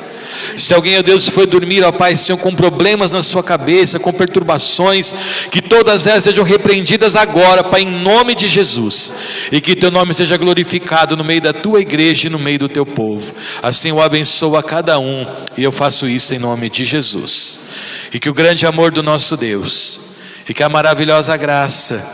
Se alguém, ó Deus, foi dormir, ó Pai, Senhor, com problemas na sua cabeça, com perturbações, que todas elas sejam repreendidas agora, Pai, em nome de Jesus, e que teu nome seja glorificado no meio da tua igreja e no meio do teu povo. Assim eu abençoo a cada um, e eu faço isso em nome de Jesus. E que o grande amor do nosso Deus, e que a maravilhosa graça,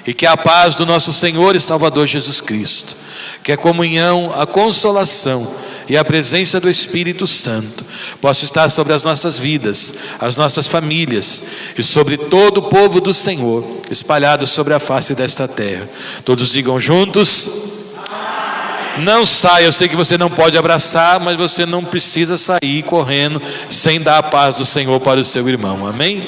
e que a paz do nosso Senhor e Salvador Jesus Cristo, que a comunhão, a consolação e a presença do Espírito Santo possa estar sobre as nossas vidas, as nossas famílias e sobre todo o povo do Senhor espalhado sobre a face desta terra. Todos digam juntos: amém. Não saia. Eu sei que você não pode abraçar, mas você não precisa sair correndo sem dar a paz do Senhor para o seu irmão. Amém?